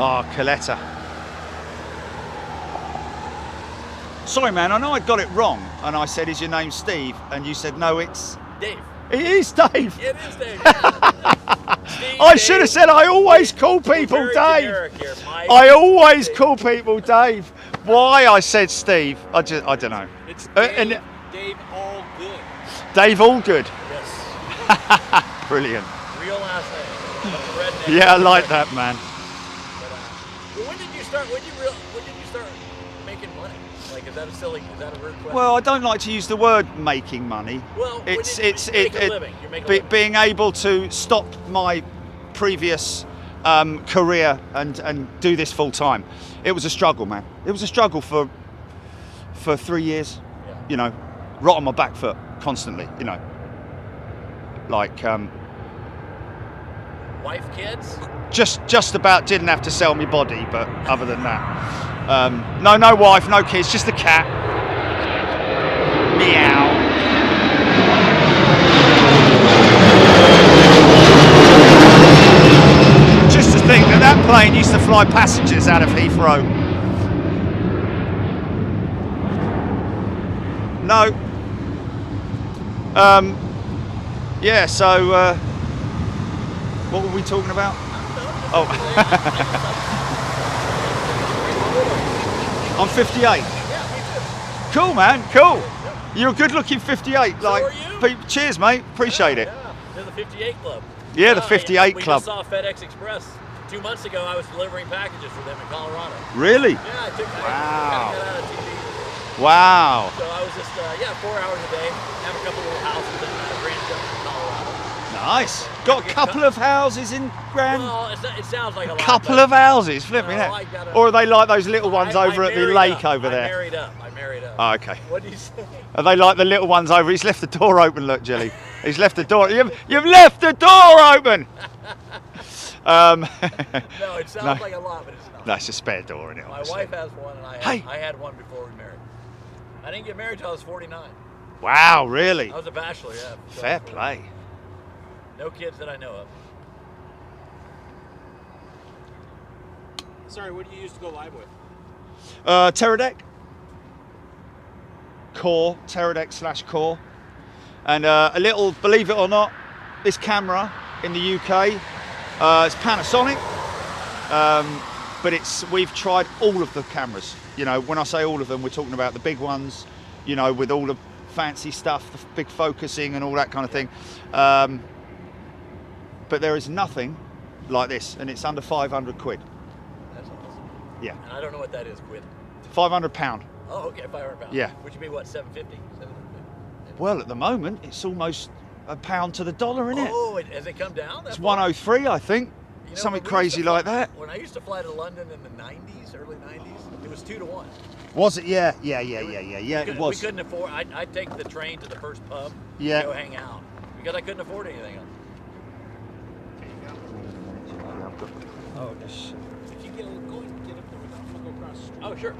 Oh, Coletta. Sorry, man, I know I got it wrong. And I said, is your name Steve? And you said, no, it's... Dave. It is Dave. It is Dave, yeah. Steve, I should have said, I always call people Dave. I always call people Dave. Why I said Steve, I don't know. It's Dave, Dave Allgood. Dave Allgood. Yes. Brilliant. Real last name. Yeah, I like that, man. When did you start making money? Like, is that a rude question? Well, I don't like to use the word making money. Well, it's being able to stop my previous career and do this full time. It was a struggle, man. It was a struggle for 3 years. Yeah. Right on my back foot constantly. Like. Wife, kids? Just about didn't have to sell my body, but other than that, no wife, no kids, just a cat. Meow. Just to think that plane used to fly passengers out of Heathrow. No. Yeah. So. What were we talking about? Oh. I'm 58. Yeah, me too. Cool, man. Cool. You're a good-looking 58. So are you? Cheers, mate. Appreciate it. Yeah. They're the 58 Club. Yeah, the 58 we Club. We just saw FedEx Express 2 months ago. I was delivering packages for them in Colorado. Really? Yeah, I got out of TV. Wow. So I was just 4 hours a day. Have a couple little houses in Grand Junction, Colorado. Nice. Got a couple of houses in Grand. Well, it sounds like a lot. Couple but of houses, flipping No, it. I gotta- Or are they like those little ones over at the married lake up. over there? I married up. Oh, okay. What do you say? Are they like the little ones over? He's left the door open. Look, Jelly. He's left the door. You've left the door open. No, it sounds like a lot, but it's not. That's a spare door in it. My wife has one, and I had one before we married. I didn't get married till I was 49. Wow, really? I was a bachelor, yeah. Fair play. No kids that I know of. Sorry, what do you use to go live with? Teradek. Core, Teradek / Core. And a little, believe it or not, this camera in the UK, it's Panasonic, but we've tried all of the cameras. You know, when I say all of them, we're talking about the big ones, you know, with all the fancy stuff, the big focusing and all that kind of thing. But there is nothing like this, and it's under 500 quid. That's awesome. Yeah. And I don't know what that is, quid. £500. Oh, okay, 500 pounds. Yeah. Which would be what, 750? Well, at the moment, it's almost £1 to the dollar, isn't it? Oh, has it come down? It's 103, I think. You know, Something when we used crazy to fly- like that. When I used to fly to London in the 90s, early 90s, it was 2 to 1. Was it? Yeah, it was. We couldn't afford. I'd take the train to the first pub. Yeah. Go hang out because I couldn't afford anything else. Oh, yes. If you get up there without, go across the street. Oh, sure.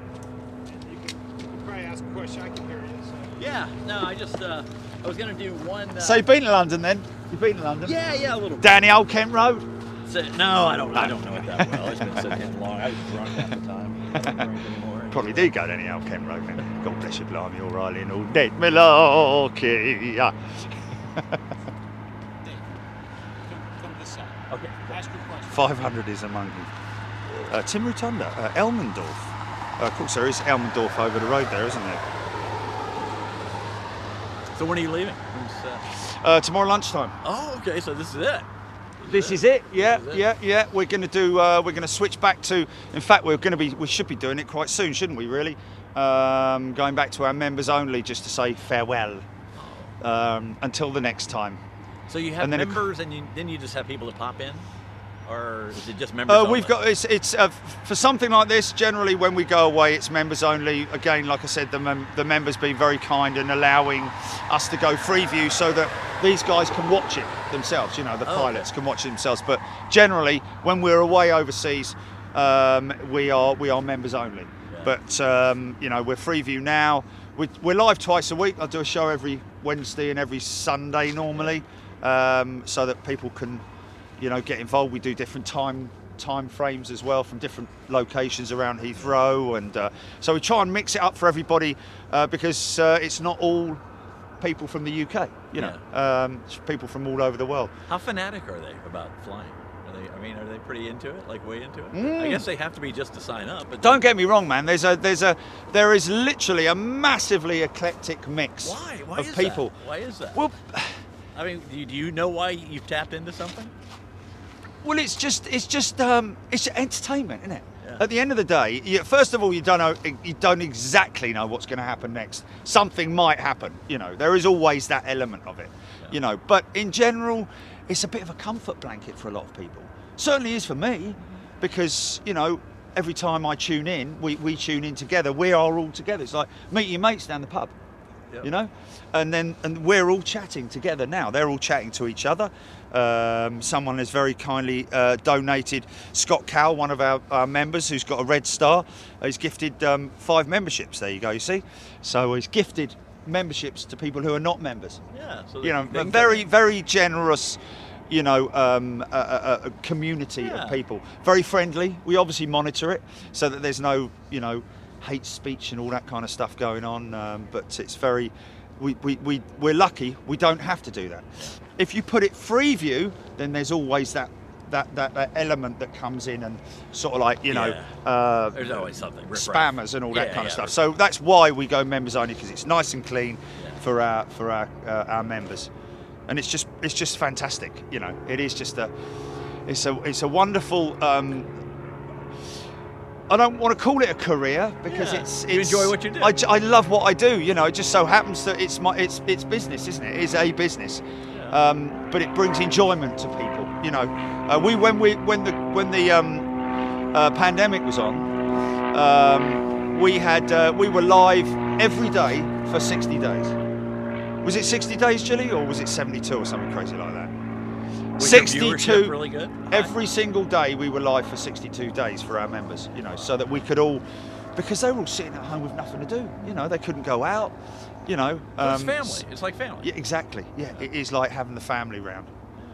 You can probably ask a question. I can hear you. So. Yeah. No, I just I was gonna do one. So you've been to London then? You've been to London? Yeah, a little bit. Down the Old Kent Road? No, I don't know it that well. It's been so damn long. I was drunk half the time. I don't drink anymore. Probably do go down the Old Kent Road then. God bless you, blimey, O'Reilly and all dead malarkey. Yeah. Come this side. Okay. Ask your question. 500 is a monkey. Tim Rotunda, Elmendorf. Of course, there is Elmendorf over the road there, isn't there? So when are you leaving? When's, Tomorrow lunchtime. Oh, okay. So this is it. This is it. Yeah, This is it. yeah. We're going to do. We're going to switch back to. In fact, we should be doing it quite soon, shouldn't we? Really, going back to our members only, just to say farewell until the next time. So you have And then members, and then you just have people that pop in, or is it just members? We've got it's for something like this. Generally, when we go away, it's members only. Again, like I said, the members being very kind and allowing us to go free view, so that these guys can watch it themselves. You know, the pilots can watch it themselves. But generally, when we're away overseas, we are members only. Yeah. But you know, we're free view now. We're live twice a week. I do a show every Wednesday and every Sunday normally, so that people can, you know, get involved. We do different time frames as well from different locations around Heathrow, and so we try and mix it up for everybody because it's not all people from the UK, you know, it's people from all over the world. How fanatic are they about flying? Are they pretty into it? Like way into it? I guess they have to be just to sign up. But don't get me wrong, man. There is literally a massively eclectic mix of people. That? Why is that? Well, I mean, do you know why you've tapped into something? Well, it's just entertainment, isn't it? Yeah. At the end of the day, first of all, you don't exactly know what's going to happen next. Something might happen, you know. There is always that element of it, you know. But in general, it's a bit of a comfort blanket for a lot of people. Certainly is for me, because you know, every time I tune in, we tune in together. We are all together. It's like meet your mates down the pub. Yep. You know, and we're all chatting together now. They're all chatting to each other. Someone has very kindly donated Scott Cowell, one of our members, who's got a red star. He's gifted 5 memberships. There you go. You see, so he's gifted memberships to people who are not members. Yeah, so you know, a very generous, you know, a community of people. Very friendly. We obviously monitor it so that there's no, you know, hate speech and all that kind of stuff going on, but it's very, we're lucky we don't have to do that. If you put it free view, then there's always that element that comes in and sort of like, you know, there's always something spammers and all that kind of stuff. So that's why we go members only, because it's nice and clean for our members, and it's just fantastic. You know, it is just it's a wonderful I don't want to call it a career because Yeah. it's You enjoy what you do. I love what I do. You know, it just so happens that it's business, isn't it? It is a business, but it brings enjoyment to people. You know, when the pandemic was on, we were live every day for 60 days. Was it 60 days, Gilly, or was it 72 or something crazy like that? Was your viewership really good? Every single day we were live for 62 days for our members, you know, so that we could all, because they were all sitting at home with nothing to do, you know, they couldn't go out, you know. It's family. It's like family. Yeah, exactly. Yeah, it is like having the family round.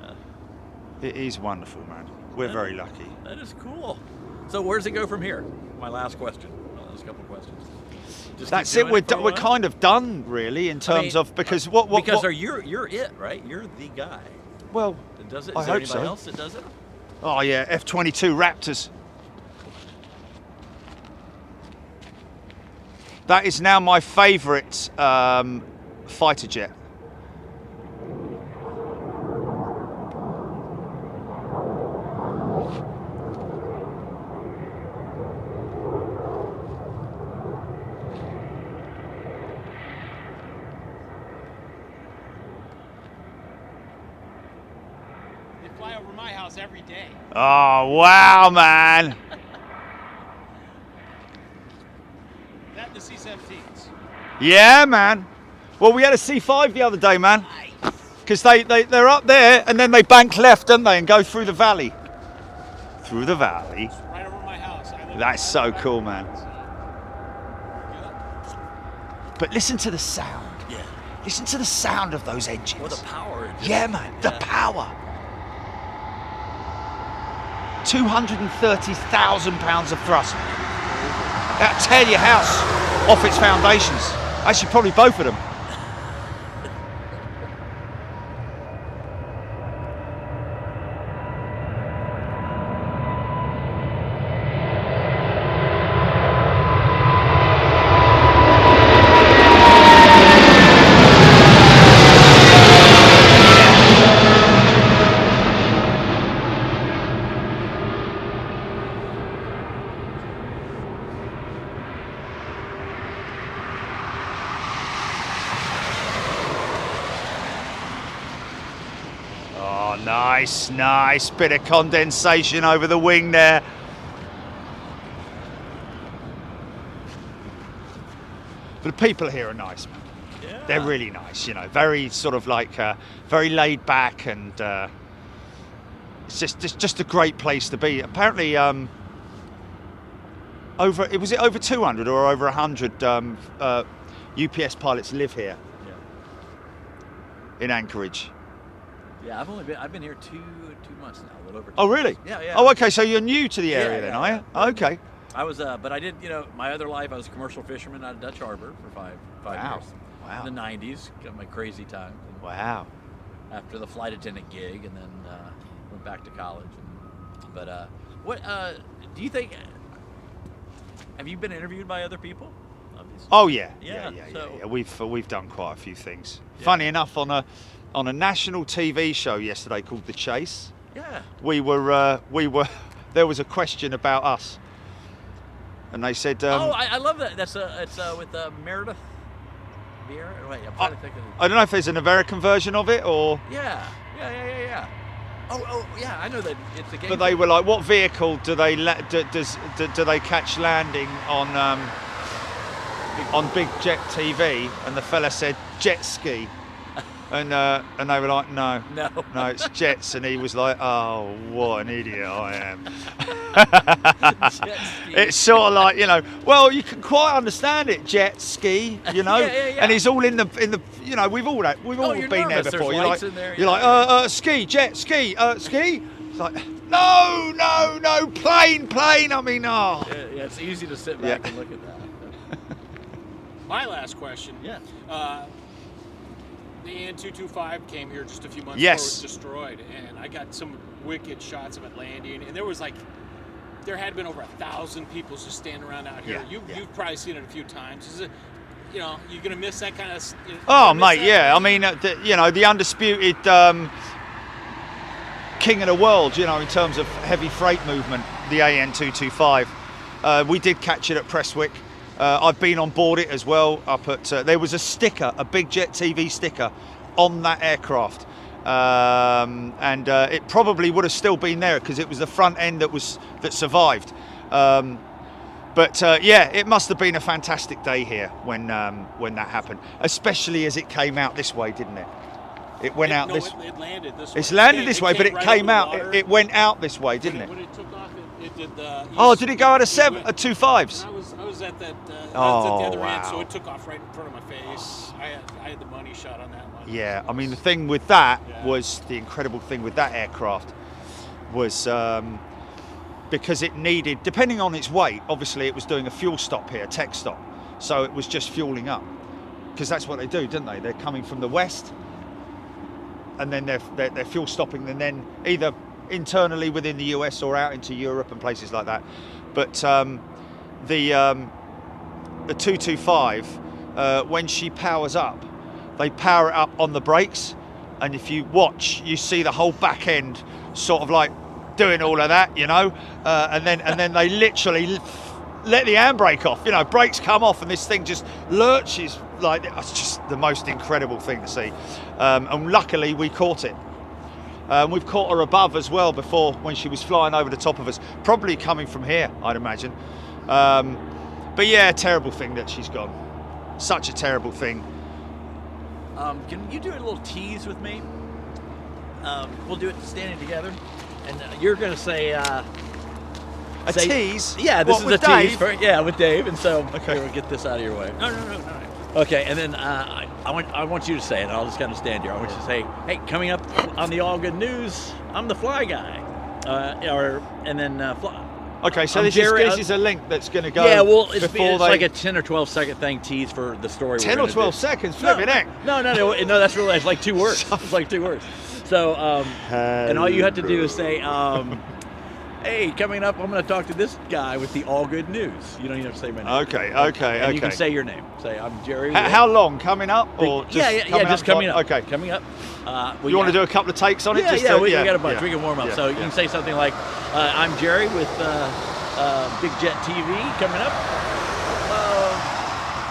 Yeah. It is wonderful, man. We're very lucky. That is cool. So where does it go from here? My last question. Last couple of questions. Just That's keep it. doing for a We're while? kind of done, really, in terms of because what you're it, right? You're the guy. well, That does it. I Is there hope anybody so. else that does it? Oh yeah, F-22 Raptors. That is now my favourite fighter jet. They fly over my house every day. Oh wow, man! That and the C-17s. Yeah, man. Well, we had a C5 the other day, man. Because they're up there and then they bank left, don't they, and go through the valley. Through the valley. It's right over my house. That's so cool, man. But listen to the sound. Yeah. Listen to the sound of those engines. Well, the power. Yeah, man, the power. 230,000 pounds of thrust. That'll tear your house off its foundations. Actually, probably both of them. Oh, nice, nice. Bit of condensation over the wing there. But the people here are nice, man. Yeah. They're really nice, you know, very sort of like, very laid back, and it's just a great place to be. Apparently, was it over 200 or over 100 UPS pilots live here in Anchorage. Yeah, I've been here two months now, a little over 2 Oh, really? months. Yeah. Oh, okay. So you're new to the area Yeah, then, yeah, are you? yeah. Okay. I was, but I did, my other life, I was a commercial fisherman out of Dutch Harbor for five Wow. years. Wow. In the 90s, got my crazy time. And Wow. after the flight attendant gig, and then went back to college. But what do you think? Have you been interviewed by other people? Obviously. Oh yeah. Yeah, Yeah. so- We've done quite a few things. Yeah. Funny enough, on a national TV show yesterday called The Chase, Yeah. we were there was a question about us, and they said, I love that. It's with Meredith Vieira. Wait, I'm trying to think of. I don't know if there's an American version of it or. Yeah. Oh, yeah. I know that it's a game. But they were like, what vehicle do they do they catch landing on Big Jet TV? And the fella said jet ski, and they were like, no, it's jets, and he was like, oh, what an idiot I am. Jet ski. It's sort of like, well, you can quite understand it, jet ski, Yeah. and he's all in the we've all you're been there nervous. before. There's You're lights like, in there, you're yeah. like, ski, jet ski, ski. It's like, no, plane. I mean, oh. Yeah, it's easy to sit back Yeah. and look at that. My last question. Yeah. The AN-225 came here just a few months Yes. before it was destroyed, and I got some wicked shots of it landing, and there had been over 1,000 people just standing around out here. Yeah. You've probably seen it a few times. Is it, you're gonna miss that kind of? Oh, mate, yeah. I mean, the undisputed king of the world, in terms of heavy freight movement, the AN-225. We did catch it at Prestwick. I've been on board it as well. Up at there was a sticker, a Big Jet TV sticker, on that aircraft, and it probably would have still been there because it was the front end that survived. But yeah, it must have been a fantastic day here when that happened, especially as it came out this way, didn't it? It went out this. It landed this way. It's landed this way, but it right came over the out. water. It went out this way, didn't it? When it took off, it did. Oh, did it go out of 2.5s? I was at that. I was Oh, at the other end, so wow. it took off right in front of my face. I had the money shot on that one. Yeah, I mean the thing with that Yeah. was the incredible thing with that aircraft was because it needed, depending on its weight, obviously it was doing a fuel stop here, tech stop, so it was just fueling up because that's what they do, don't they? They're coming from the west, and then they're fuel stopping, and then either internally within the US or out into Europe and places like that. But the 225, when she powers up, they power it up on the brakes, and if you watch, you see the whole back end sort of like doing all of that, you know, and then they literally let the handbrake off. You know, brakes come off, and this thing just lurches like it's just the most incredible thing to see. And luckily, we caught it. We've caught her above as well before when she was flying over the top of us, probably coming from here, I'd imagine. But yeah, terrible thing that she's gone. Such a terrible thing. Can you do a little tease with me? We'll do it standing together, and you're going to say A tease? Yeah, this What, is with a tease. Dave? Yeah, with Dave, and so Okay. we'll get this out of your way. No. Okay, and then I want you to say it. I'll just kind of stand here. I want you to say, "Hey, coming up on the All Good News, I'm the fly guy," fly. Okay, so I'm this Jerry, is a link that's going to go. Yeah, well, it's before like a 10 or 12 second thing tease for the story. 10 or 12 seconds, flipping heck. No, that's really, it's like 2 words. It's like 2 words. So, and all you have to do is say, hey, coming up, I'm going to talk to this guy with the All Good News. You don't even have to say my name. Okay. And you can say your name. Say, I'm Jerry. How long? Coming up? Or just just coming up. Okay. Coming up. You want to do a couple of takes on it? We got a bunch. Yeah. We can warm up. Yeah, So you can say something like, I'm Jerry with Big Jet TV coming up.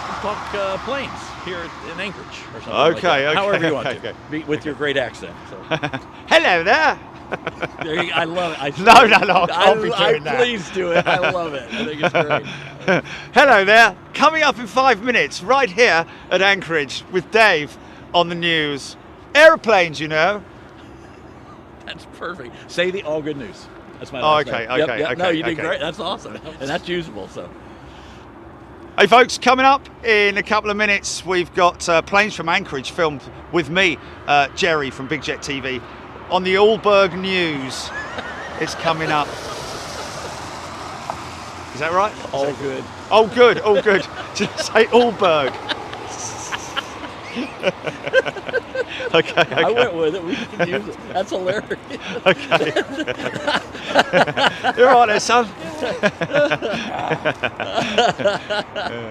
We'll talk planes here in Anchorage or something like that. Okay. However you want Okay. to. With your great accent. So. Hello there. I love it. No, I can't be doing that. Please do it. I love it. I think it's great. Hello there. Coming up in 5 minutes, right here at Anchorage with Dave on the news. Aeroplanes, you know. That's perfect. Say the All Good News. That's my Oh, last okay, name. okay, No, you did okay. great. That's awesome. And that's usable. So. Hey folks, coming up in a couple of minutes, we've got Planes from Anchorage filmed with me, Jerry from Big Jet TV, on the Allberg News. It's coming up. Is that right? All good. Oh, good. Did I say Allberg? Okay. I went with it. We can use it. That's hilarious. Okay. You're all right there, son.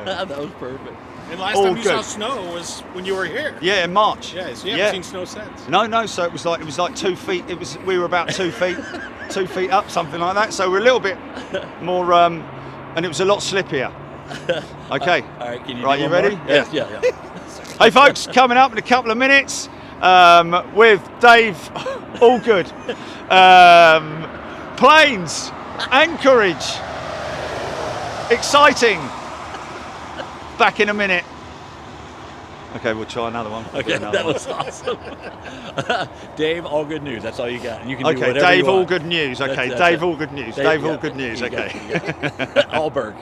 That was perfect. And last All time you saw good. snow was when you were here. Yeah, in March. Yeah, so you haven't seen snow since. No. So it was like 2 feet. We were about 2 feet, 2 feet up, something like that. So we're a little bit more, and it was a lot slippier. Okay. All right. Can you? Right, do you one ready? more? Yes. Yeah. Hey folks, coming up in a couple of minutes with Dave. All good. Planes, Anchorage. Exciting. Back in a minute. Okay, we'll try another one. Okay, that was awesome. Dave, All Good News. That's all you got. And you can do Okay, whatever Dave, you all want. good news. Okay, That's Dave, it. all good news. Dave, Dave, all yeah. good news. You got Okay. it, you got it. Allberg.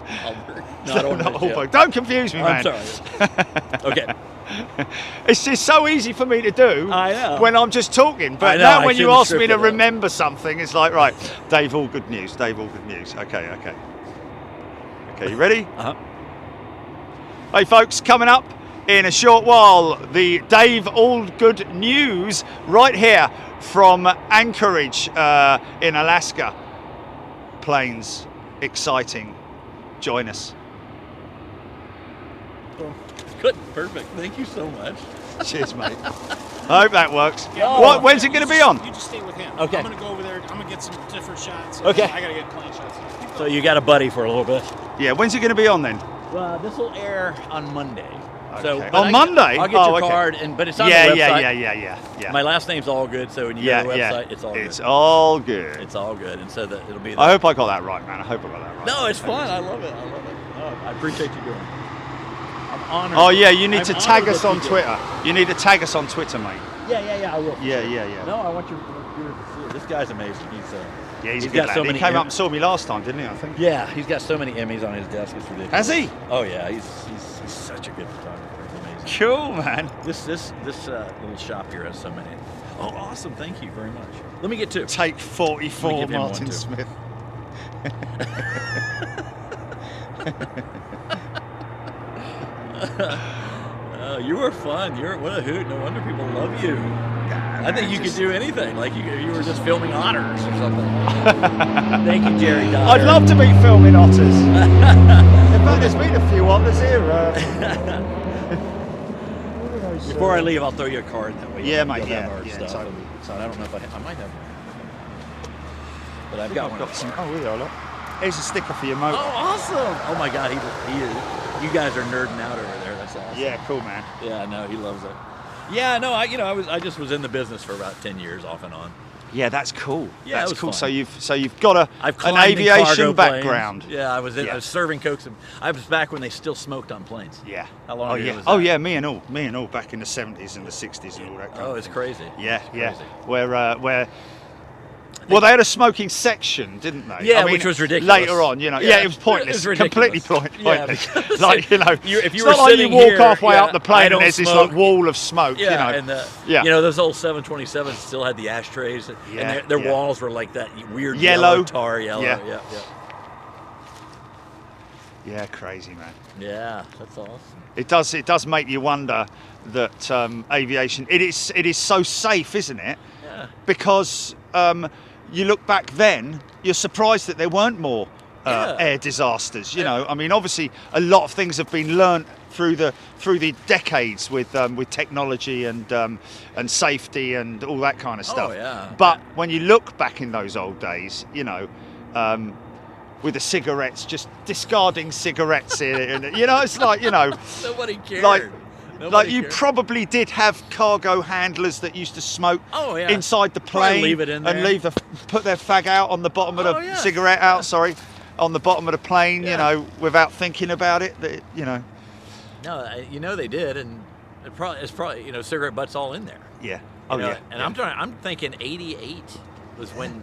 No, I don't Not want to. Allberg. Don't confuse me, man. I'm sorry. Okay. It's just so easy for me to do I know. when I'm just talking. I But know, now I when you shouldn't ask me script to it up. remember something, it's like, right, Dave, all good news. Dave, all good news. Okay. Okay, you ready? Uh-huh. Hey, folks, coming up in a short while, the Dave All Good News right here from Anchorage in Alaska. Planes, exciting. Join us. Good. Perfect. Thank you so much. Cheers, mate. I hope that works. Yeah. When's it going to be on? You just stay with him. Okay. I'm gonna go over there. I'm gonna get some different shots. Okay. I gotta get plane shots. So you got a buddy for a little bit. Yeah, when's it going to be on then? Well, this will air on Monday. So Okay. but On Monday? I'll get your okay. card, but it's on Yeah, the website. yeah. My last name's all good, so when you Yeah, go to the yeah. website, it's all good. It's all good. It's all good, and so that it'll be. I hope I got that right, man. I hope I got that right. No, it's fun. I love it. I love it. No, I appreciate you doing it. I'm honored. Oh yeah, you need I'm to tag honored us that on you did. Twitter. You need to tag us on Twitter, mate. Yeah, I will. Yeah. No, I want your this guy's amazing. Yeah, he's a got good lad. so He many came up Em- and saw me last time, didn't he? I think. Yeah, he's got so many Emmys on his desk. It's ridiculous. Has he? Oh yeah, he's such a good photographer. It's amazing. Cool, man. This little shop here has so many. Oh, awesome! Thank you very much. Let me get two. Take Let 44, me give him one, Martin too. Smith. You were fun. What a hoot! No wonder people love you. I think you could do anything. Like you were just filming otters or something. Thank you, Jerry. Dyer. I'd love to be filming otters. In fact, there's been a few otters here. Before I leave, I'll throw you a card that way. Yeah, you'll mate, have yeah, our yeah, stuff. totally. So I don't know if I might have one. But I've got one. got some. Oh, here, look. Here's a sticker for your motor. Oh, awesome! Oh my God, he is. You guys are nerding out over there. That's awesome. Yeah, cool, man. Yeah, no, he loves it. Yeah, no, I just was in the business for about 10 years off and on. Yeah, that's cool. Yeah, that's it was cool. fun. So you've got I've an climbed in cargo aviation planes. background. Yeah, I was Yeah. serving cokes. I was back when they still smoked on planes. Yeah. How long Oh ago yeah. was Oh that? yeah. Me and all back in the 70s and the 60s and all that. Kind Oh, of it's thing. crazy. Yeah, It's yeah. crazy. Where. Well, they had a smoking section, didn't they? Yeah, I mean, which was ridiculous. Later on, you know. Yeah, Yeah, it was pointless. it was Completely ridiculous. pointless. Yeah, because like if you it's were not like you sitting walk here, halfway yeah, up the I plane don't and there's this smoke. like wall of smoke. Yeah, you know. and you know those old 727s still had the ashtrays, Yeah, and their yeah. walls were like that weird Yellow. tar yellow. Yeah. Yeah, crazy man. Yeah, that's awesome. It does make you wonder that aviation it is so safe, isn't it? Yeah. Because you look back then, you're surprised that there weren't more Yeah. air disasters. You know, I mean, obviously a lot of things have been learnt through the decades with technology and safety and all that kind of stuff. yeah. But when you look back in those old days, you know. With the cigarettes, just discarding cigarettes here, and you know, it's like, you know, Nobody cared. like Nobody you cared. probably did have cargo handlers that used to smoke Oh, yeah. inside the Probably plane leave it in and there. put their fag out on the bottom of the Oh, yeah. cigarette out, sorry, on the bottom of the plane, you Yeah. know, without thinking about it. That, you know, No, you know they did, and it's probably you know cigarette butts all in there. yeah. You Oh know, yeah. And yeah. I'm thinking 88 was when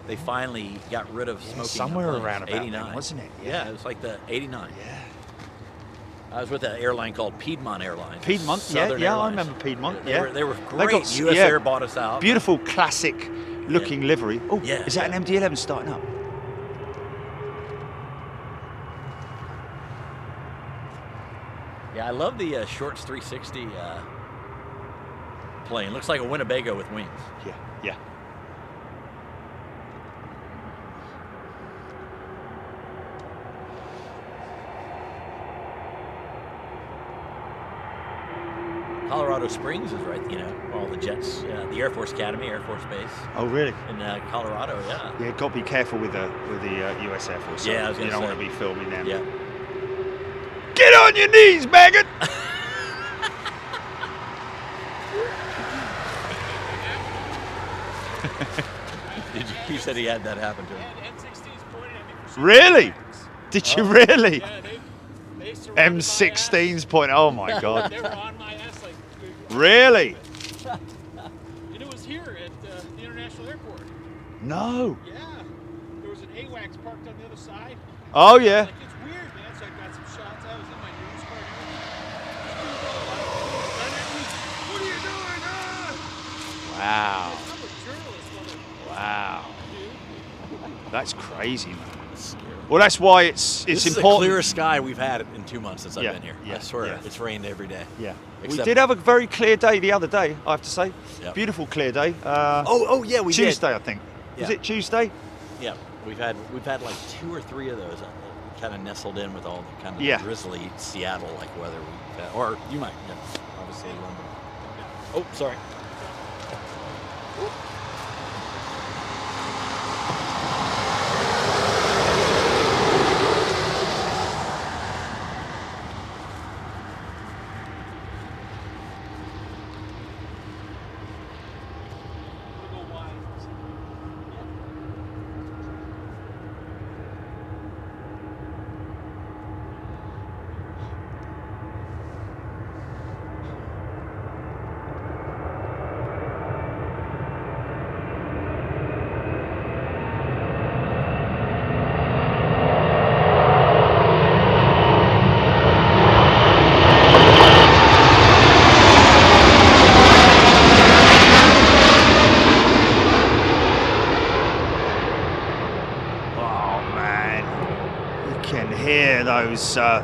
they finally got rid of smoking. on somewhere planes. around about then, 89, wasn't it? Yeah. Yeah. It was like the 89. Yeah. I was with an airline called Piedmont Airlines. Piedmont, Southern yeah, I Airlines. remember Piedmont. They Yeah, were, they were They great. got US yeah, Air bought us out. Beautiful classic looking livery. Oh, Yeah, is that yeah. an MD-11 starting up? Yeah, I love the Shorts 360 plane. Looks like a Winnebago with wings. Yeah, yeah. Colorado Springs is right, you know, all the jets, the Air Force Academy, Air Force Base Oh, really? in Colorado, yeah. Yeah, got to be careful with the US Air Force. Yeah, I was you gonna don't say. want to be filming them. Yeah. Get on your knees, maggot! He said he had that happen to him. M16s pointed at me for shooting Really? flags. Did you really? Yeah, they surrounded my M16's point. Oh my ass. God. They were on my ass like. Really? And it was here at the International Airport. No. Yeah. There was an AWACS parked on the other side. Oh yeah. Like, it's weird, man. So I got some shots. I was in my news car. What are you doing? Wow. I'm a journalist, Wow. dude. That's crazy, man. Well, that's why it's This is the important. clearest sky we've had in 2 months since Yeah, I've been here. yeah, I swear, yeah. it's rained every day. Yeah. We Except- did have a very clear day the other day, I have to say. Yep. Beautiful clear day. Oh yeah, we Tuesday, I think. Was Yeah. it Tuesday? did. Yeah, we've had like 2 or 3 of those, kind of nestled in with all the kind of Yeah. drizzly Seattle like weather we've had. Or you might, obviously London. Oh, sorry.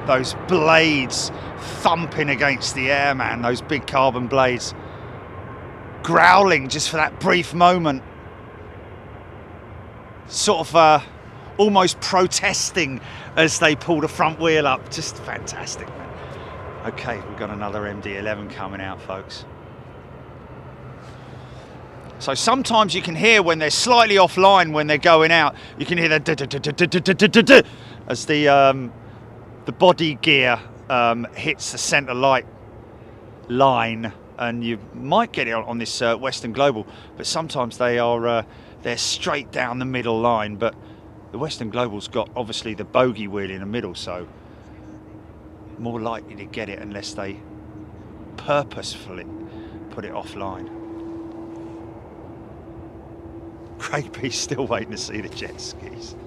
Those blades thumping against the air, man. Those big carbon blades growling just for that brief moment, sort of almost protesting as they pull the front wheel up. Just fantastic, man. Okay, we've got another MD-11 coming out, folks. So sometimes you can hear when they're slightly offline when they're going out, you can hear the as the body gear hits the center light line, and you might get it on this Western Global, but sometimes they're straight down the middle line. But the Western Global's got obviously the bogey wheel in the middle, so more likely to get it unless they purposefully put it offline. Craig B's still waiting to see the jet skis.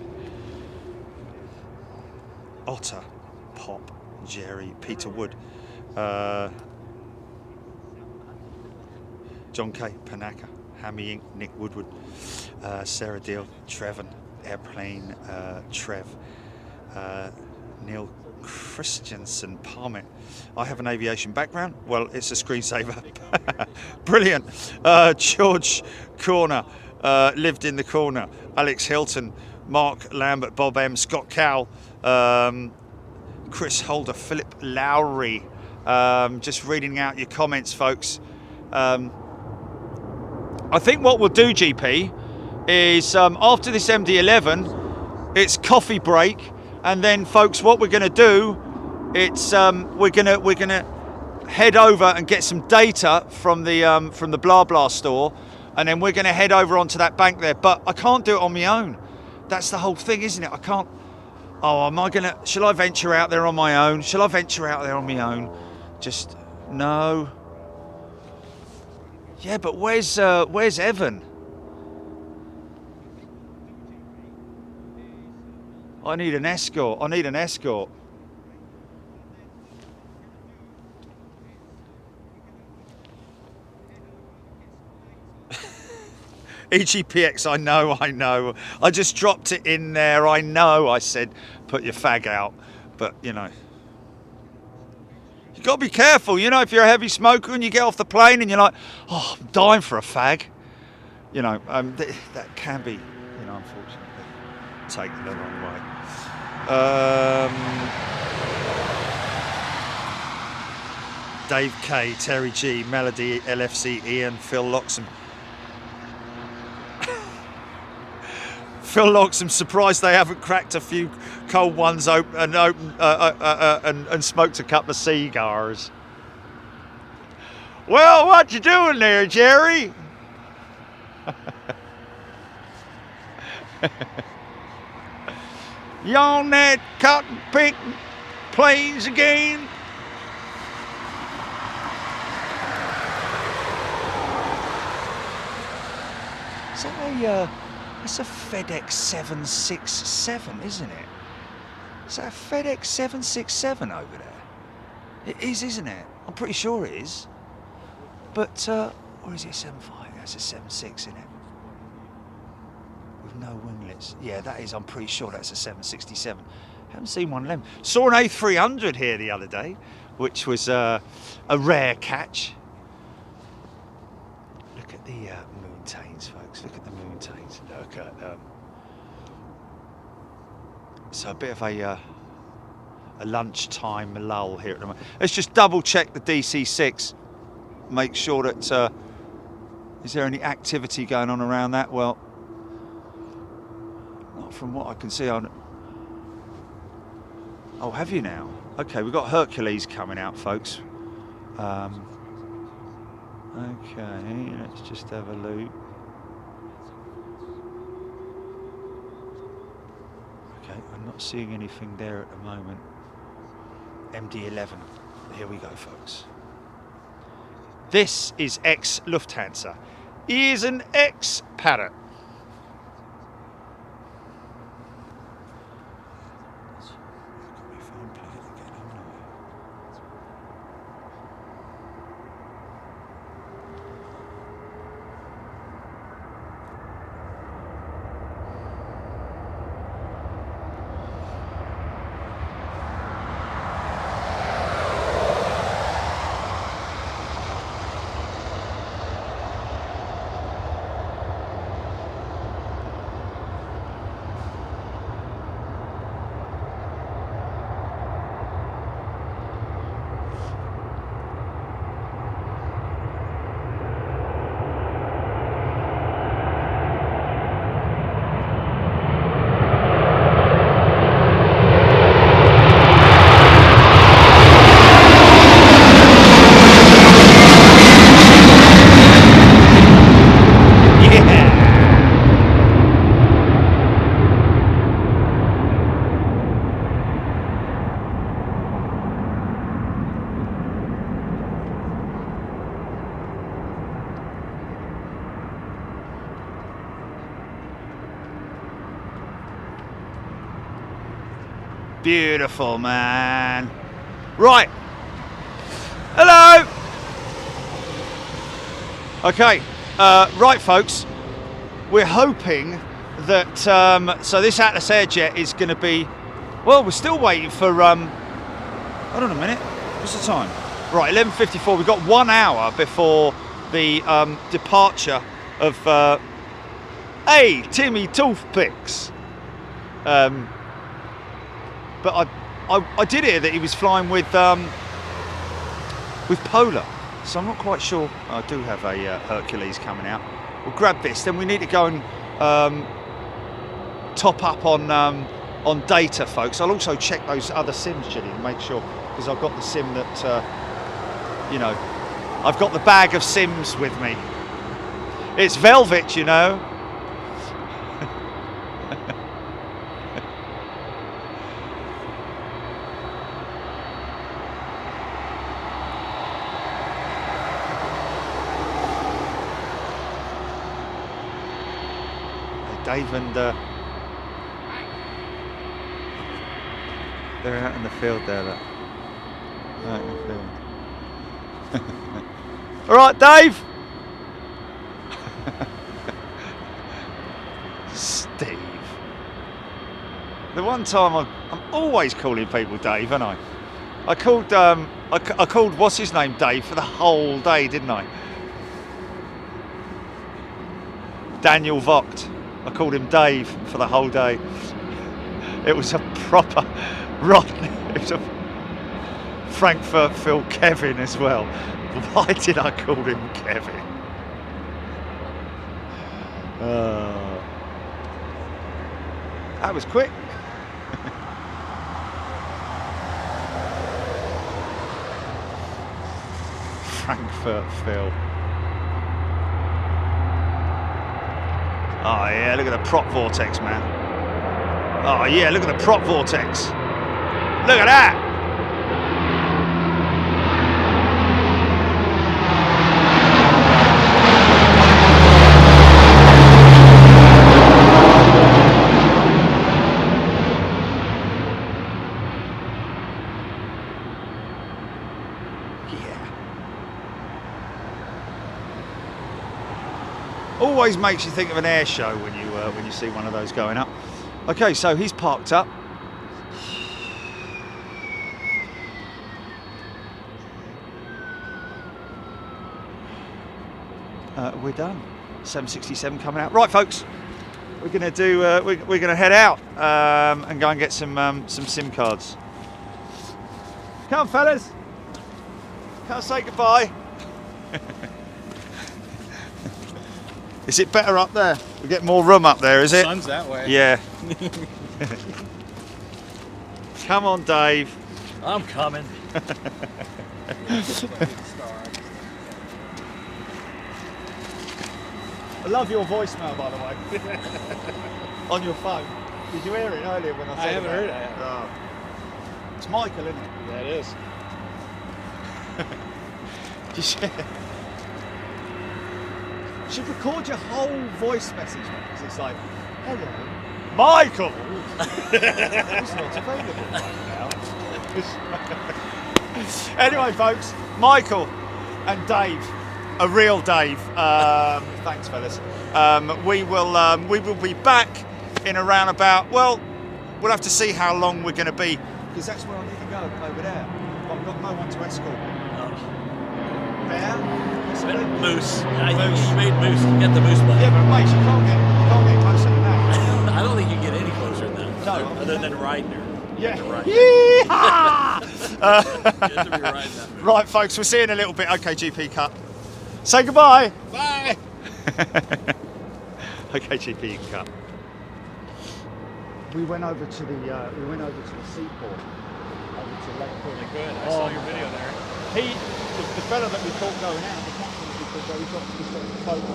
Otter, Pop, Jerry, Peter Wood, John K, Panaka, Hammy Inc, Nick Woodward, Sarah Deal, Trevor, Airplane, Trev, Neil Christensen, Palmet. I have an aviation background. Well, it's a screensaver. Brilliant. George Corner, lived in the corner. Alex Hilton, Mark Lambert, Bob M, Scott Cowell, Chris Holder, Philip Lowry. Just reading out your comments, folks. I think what we'll do, GP, is after this MD-11, it's coffee break, and then, folks, what we're going to do, it's we're gonna head over and get some data from the Blah Blah store, and then we're going to head over onto that bank there. But I can't do it on my own. That's the whole thing, isn't it? I can't. Oh, am I gonna? Shall I venture out there on my own? Shall I venture out there on my own? Just no. Yeah, but where's Evan? I need an escort. I need an escort. EGPX, I know. I just dropped it in there. I know. I said, put your fag out, but you know. You got to be careful, you know, if you're a heavy smoker and you get off the plane and you're like, oh, I'm dying for a fag. You know, that can be, you know, unfortunately, taken the wrong way. Dave K, Terry G, Melody, LFC, Ian, Phil Loxham. Phil Loxham, surprised they haven't cracked a few cold ones open and smoked a couple of cigars. Well, what you doing there, Jerry? You on that cotton picking plains again? Is that it's a FedEx 767, isn't it? Is that a FedEx 767 over there? It is, isn't it? I'm pretty sure it is. But, or is it a 75? That's a 76, isn't it? With no winglets. Yeah, that is, I'm pretty sure that's a 767. Haven't seen one of them. Saw an A300 here the other day, which was a rare catch. Look at the moontains, folks. Look at the moontains. Look at them. So a bit of a lunchtime lull here at the moment. Let's just double check the DC6. make sure that is there any activity going on around that? Well, not from what I can see. Oh, have you now? Okay, we've got Hercules coming out, folks. Okay, let's just have a look. Okay, I'm not seeing anything there at the moment. MD-11. Here we go, folks. This is ex-Lufthansa. He is an ex-Parrot. Beautiful, man. Right. Hello. Okay. Right, folks. We're hoping that so this Atlas Airjet is going to be. Well, we're still waiting for. Hold on a minute. What's the time? Right, 11:54. We've got 1 hour before the departure of. Hey, Timmy Toothpicks. But I did hear that he was flying with Polar, so I'm not quite sure. I do have a Hercules coming out. We'll grab this, then we need to go and top up on data, folks. I'll also check those other sims, Julie, and make sure, because I've got the sim that you know, I've got the bag of sims with me. It's velvet, you know. Dave and they're out in the field there. Look. Out in the field. All right, Dave. Steve. The one time I'm always calling people Dave, aren't I? I called I called what's his name Dave for the whole day, didn't I? Daniel Vogt. I called him Dave for the whole day. It was a proper rotten. It was a Frankfurt Phil Kevin as well. Why did I call him Kevin? That was quick. Frankfurt Phil. Oh yeah, look at the prop vortex, man. Oh yeah, look at the prop vortex. Look at that. Always makes you think of an air show when you see one of those going up. Okay, so he's parked up. We're done. 767 coming out. Right, folks, we're gonna do. We're gonna head out and go and get some SIM cards. Come, fellas. Come say goodbye. Is it better up there? We get more room up there, is it? Sun's that way. Yeah. Come on, Dave. I'm coming. I love your voicemail, by the way. On your phone. Did you hear it earlier when I said haven't about heard it. Oh. It's Michael, isn't it? Yeah, it is. You should record your whole voice message, because it's like, hello, Michael! He's not available right now. Anyway, folks, Michael and Dave, a real Dave, thanks fellas, we will be back in around about, well, we'll have to see how long we're going to be, because that's where I need to go, over there. But I've got no one to escort me. Bear? Moose. Moose. You made moose. You got the moose money. Yeah, but mate, you can't get closer than that. I don't think you can get any closer than that. No. Other than riding her. Yeah. Right. Yeehaw! You have to be riding that. Right, folks, we'll see you in a little bit. Okay, GP cut. Say goodbye. Bye. Okay, GP, you can cut. We went over to the seaport, over to Lake Really good. I saw your video there. The fella that we caught going out, the captain, he said, well, he's got a photo.